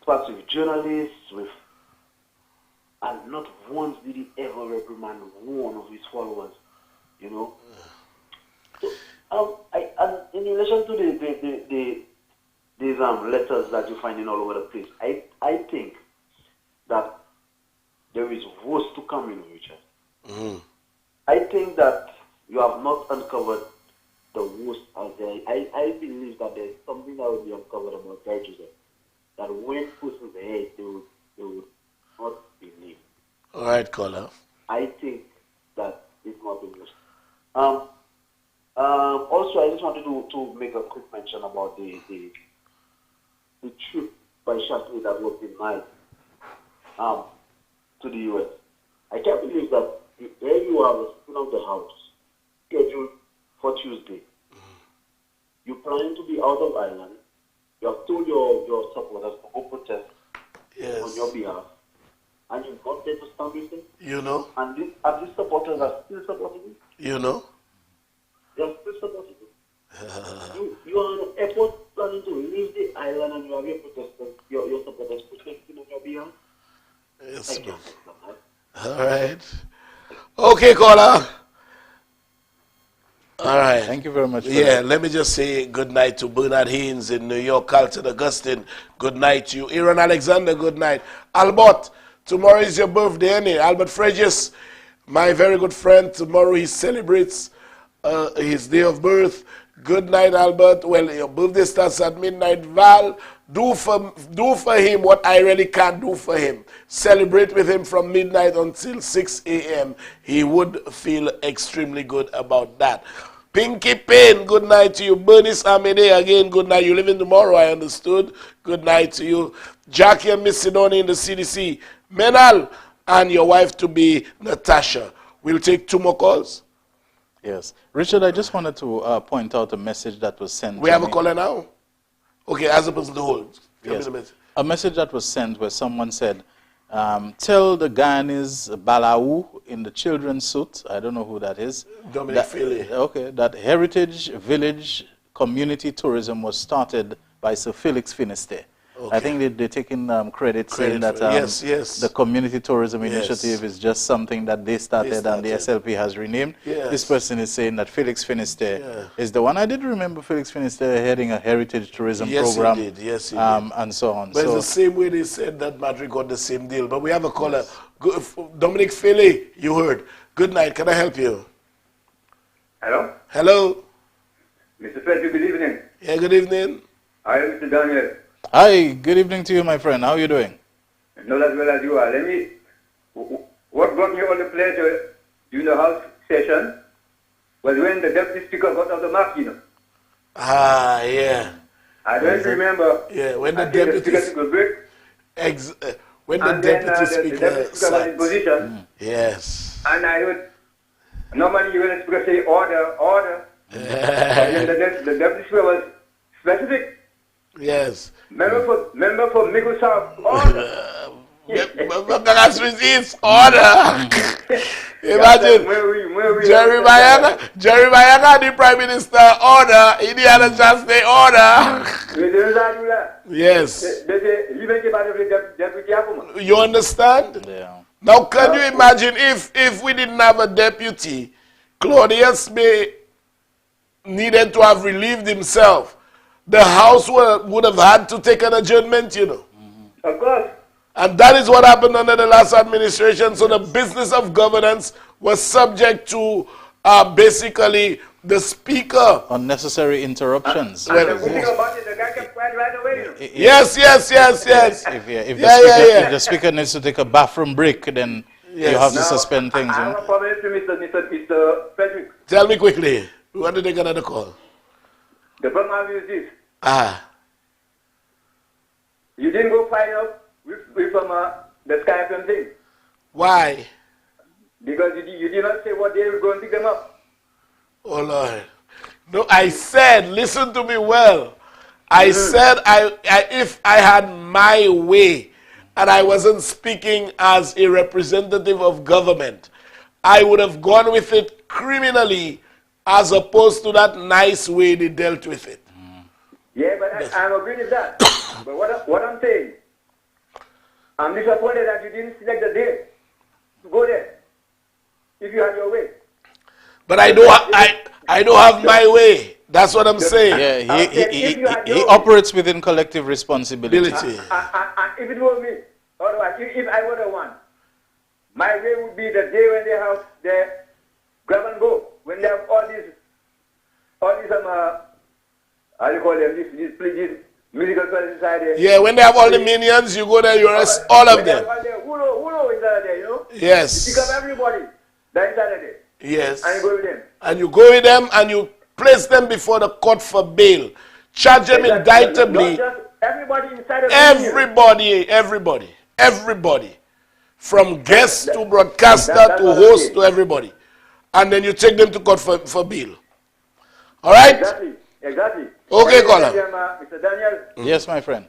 parts with journalists, and not once did he ever reprimand one of his followers. So, and in relation to these letters that you're finding all over the place, I think that there is worse to come in, Richard. I think that you have not uncovered the worst out there. I believe that there's something that will be uncovered about Guy Joseph. That when persons ahead, they would not believe. All right, caller. I think that it's not the worst. Also, I just wanted to make a quick mention about the trip by Shady that was denied to the U.S. I can't believe that there you are, the Speaker of the House, scheduled for Tuesday. You plan to be out of Ireland. You have told your supporters to go protest on your behalf. And you've got there to stand with them. You know. And these supporters are still supporting you. You know. They are still supporting you. You are on the airport planning to leave the island and you have your protesters, your supporters protesting on your behalf. Yes, man. All right. Okay, caller. All right. Thank you very much. Yeah, let me just say good night to Bernard Haynes in New York, Carlton Augustine. Good night to you. Aaron Alexander, good night. Albert, tomorrow is your birthday, innit? Albert Fregis, my very good friend. Tomorrow he celebrates his day of birth. Good night, Albert. Well, your birthday starts at midnight. Val, do for him what I really can't do for him. Celebrate with him from midnight until 6 a.m. He would feel extremely good about that. Pinky Payne, good night to you. Bernice Amede, again, good night. You living tomorrow, I understood. Good night to you. Jackie and Miss Sidoni in the CDC. Menal and your wife to be Natasha. We'll take 2 more calls. Yes. Richard, I just wanted to point out a message that was sent. We have a caller now? Okay, as a person to hold. Yes. A message that was sent where someone said, tell the Guyanese Balawu in the children's suit, I don't know who that is. Dominic Philly. Okay, that Heritage Village Community Tourism was started by Sir Felix Finisterre. Okay. I think they're taking credit saying that the Community Tourism Initiative is just something that they started and the SLP has renamed. Yes. This person is saying that Felix Finisterre is the one. I did remember Felix Finisterre heading a heritage tourism program. He did. Yes, he did. And so on. But it's the same way they said that Marjorie got the same deal. But we have a caller. Dominic Philly, you heard. Good night. Can I help you? Hello? Hello? Mr. Frederick, good evening. Yeah, good evening. I am Mr. Daniel. Hi, good evening to you, my friend. How are you doing? Not as well as you are. What brought me all the pleasure during the House session was when the Deputy Speaker got off the mark, you know. Ah, yeah. I don't remember. Yeah, when the Deputy Speaker took a break. When the Deputy Speaker was in position. Yes. And I heard, normally when the Speaker say order, order. But then the Deputy Speaker was specific. Yes. Member for Middle South, order. Order. Imagine Jeremiah got the Prime Minister order, Indiana just say order. Yes. You understand? Yeah. Now can you imagine if we didn't have a deputy, Claudius may needed to have relieved himself. The House would have had to take an adjournment, you know. Of course. And that is what happened under the last administration. So the business of governance was subject to basically the Speaker. Unnecessary interruptions. Yes. If the Speaker needs to take a bathroom break, then you have to suspend things. I have a problem with Mr. Frederick. Tell me quickly. When did they get another call? The problem is this. You didn't go find out with the Skype thing. Why? Because you did not say what day was going to pick them up. Oh, Lord. No, I said, listen to me well. I said if I had my way and I wasn't speaking as a representative of government, I would have gone with it criminally as opposed to that nice way they dealt with it. Yeah, but I'm agreeing with that. But what I'm saying, I'm disappointed that you didn't select the day to go there, if you had your way. But I don't have my way. That's what I'm saying. Yeah, he operates within collective responsibility. If it were me, otherwise, if I were the one, my way would be the day when they have the grab and go. when they have all these how you call them, these musical society. Yeah, when they have all the minions, you go there, you arrest all of them. Who know inside there, you know? Yes. You pick up everybody that inside there. Yes. And you go with them. And you go with them and you place them before the court for bail. Charge them indictably. Not just everybody inside of the everybody. From guest to broadcaster to host to everybody. And then you take them to court for bail. All right? Exactly. Okay, caller. Mr. Daniel. Yes, my friend.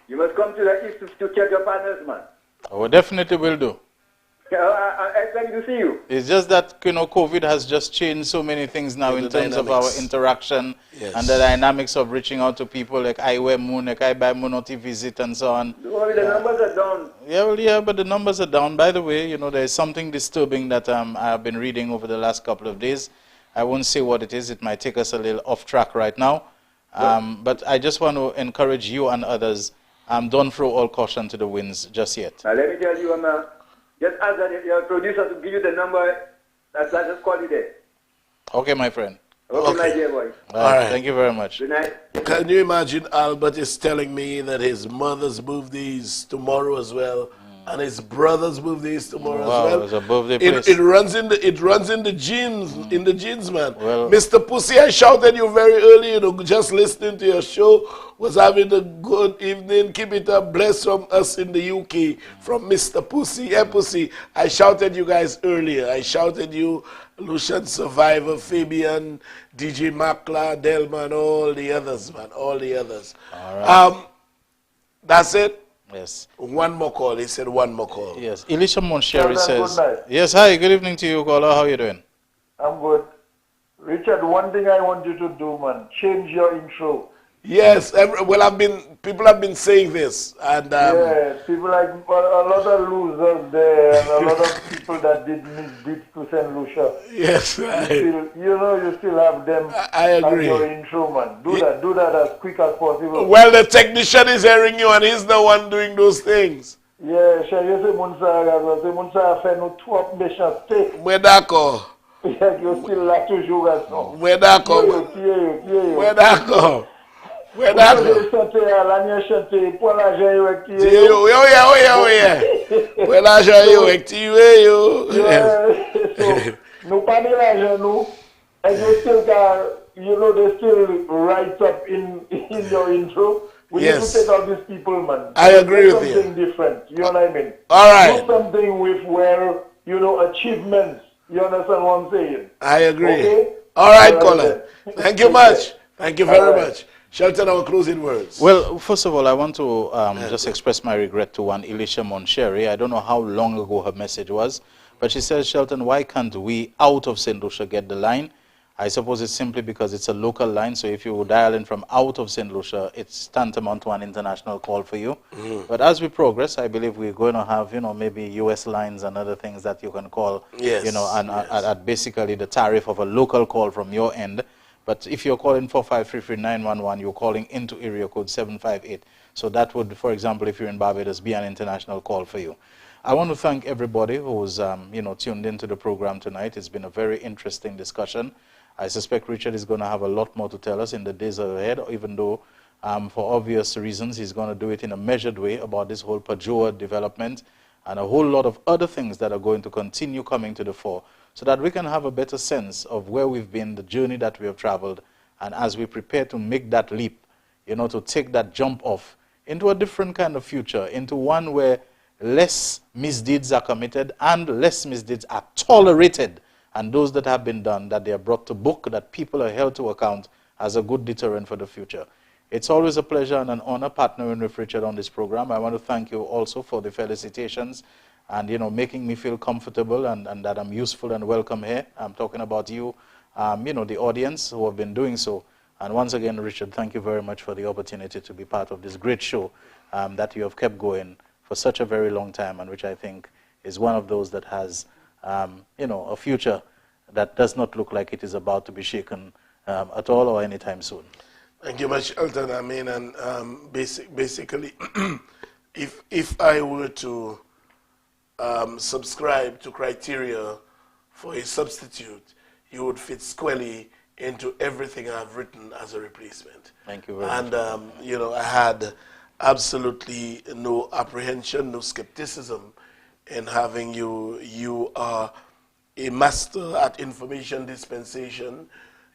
You must come to the east to check your partners, man. Oh, definitely will do. I expect to see you. It's just that, COVID has just changed so many things now in terms of our interaction and the dynamics of reaching out to people, like I wear moon, like I buy monoti visit and so on. Well, the numbers are down. Yeah, but the numbers are down. By the way, there is something disturbing that I've been reading over the last couple of days. I won't say what it is. It might take us a little off track right now. But I just want to encourage you and others, don't throw all caution to the winds just yet. Now, let me tell you, just ask your producer to give you the number. I just call you there. Okay, my friend. Okay, my dear boy. All right. Thank you very much. Good night. Can you imagine Albert is telling me that his mother's birthday is tomorrow as well, and his brother's birthday is tomorrow as well? It's a birthday place. It runs in the genes, man. Well, Mr. Pussy, I shouted you very early, just listening to your show, was having a good evening. Keep it up, bless from us in the UK, from Mr. Pussy, Pussy. I shouted you guys earlier. I shouted you, Lucian Survivor, Fabian, DJ Makla, Delman, all the others, man, all the others. All right. That's it? Yes. One more call. He said one more call. Yes. Elisha Monsheri says, good night. yes, hi, good evening to you, caller. How are you doing? I'm good. Richard, one thing I want you to do, man, change your intro. Yes, people have been saying this, and yeah, people like a lot of losers there, and a lot of people that did misdeeds to Saint Lucia. Yes, you still have them. I agree. Your intro, man. Do that as quick as possible. Well, the technician is hearing you, and he's the one doing those things. Yeah, you say Munsa fait nous trop méchanceté. Mais d'accord. You still là toujours à ça. Mais d'accord. Mais d'accord. Where that go? Where they still write up in your intro. We need to take out these people, man. I agree with you. Something different. You know what I mean? All right. Do something with achievements. You understand what I'm saying? I agree. Okay? All right, Colin. Thank you much. Thank you very much. Shelton, our closing words. Well, first of all, I want to just express my regret to one Elisha Monsheri. I don't know how long ago her message was, but she says, Shelton, why can't we out of St. Lucia get the line? I suppose it's simply because it's a local line, so if you dial in from out of St. Lucia, it's tantamount to an international call for you. But as we progress, I believe we're going to have, maybe US lines and other things that you can call, at basically the tariff of a local call from your end. But if you're calling 4533911, you're calling into area code 758. So that would, for example, if you're in Barbados, be an international call for you. I want to thank everybody who's, tuned into the program tonight. It's been a very interesting discussion. I suspect Richard is going to have a lot more to tell us in the days ahead, even though, for obvious reasons, he's going to do it in a measured way about this whole Pajoa development and a whole lot of other things that are going to continue coming to the fore, so that we can have a better sense of where we've been, the journey that we have traveled, and as we prepare to make that leap, to take that jump off into a different kind of future, into one where less misdeeds are committed and less misdeeds are tolerated, and those that have been done, that they are brought to book, that people are held to account as a good deterrent for the future. It's always a pleasure and an honor partnering with Richard on this program. I want to thank you also for the felicitations and, making me feel comfortable and that I'm useful and welcome here. I'm talking about you, the audience who have been doing so. And once again, Richard, thank you very much for the opportunity to be part of this great show that you have kept going for such a very long time, and which I think is one of those that has, a future that does not look like it is about to be shaken at all or anytime soon. Thank you much, Elton. I mean, and basically, if I were to subscribe to criteria for a substitute, you would fit squarely into everything I've written as a replacement. Thank you very much. And, much. I had absolutely no apprehension, no skepticism in having you. You are a master at information dispensation.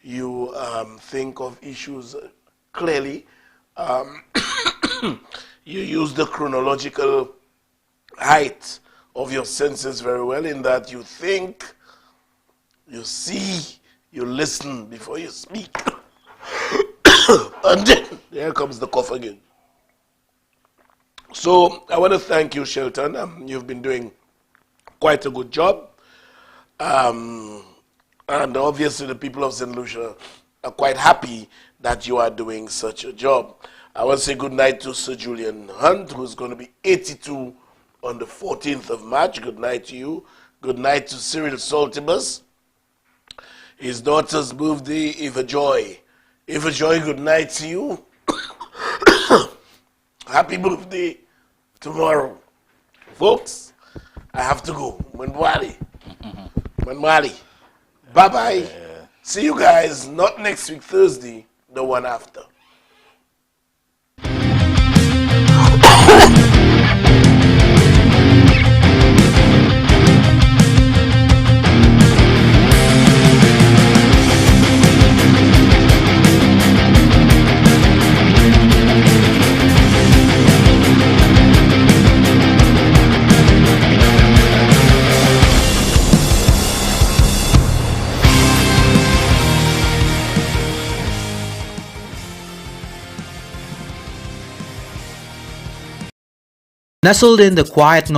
You think of issues clearly. You use the chronological height of your senses very well, in that you think, you see, you listen before you speak. And then here comes the cough again. So I want to thank you, Shelton. You've been doing quite a good job. And obviously the people of St. Lucia are quite happy that you are doing such a job. I want to say good night to Sir Julian Hunt, who's going to be 82 on the 14th of March. Good night to you. Good night to Cyril Saltibus. His daughter's birthday, Eva Joy. Eva Joy, good night to you. Happy birthday tomorrow. Folks, I have to go. Manwali. Bye-bye. See you guys, not next week, Thursday, the one after. Nestled in the quiet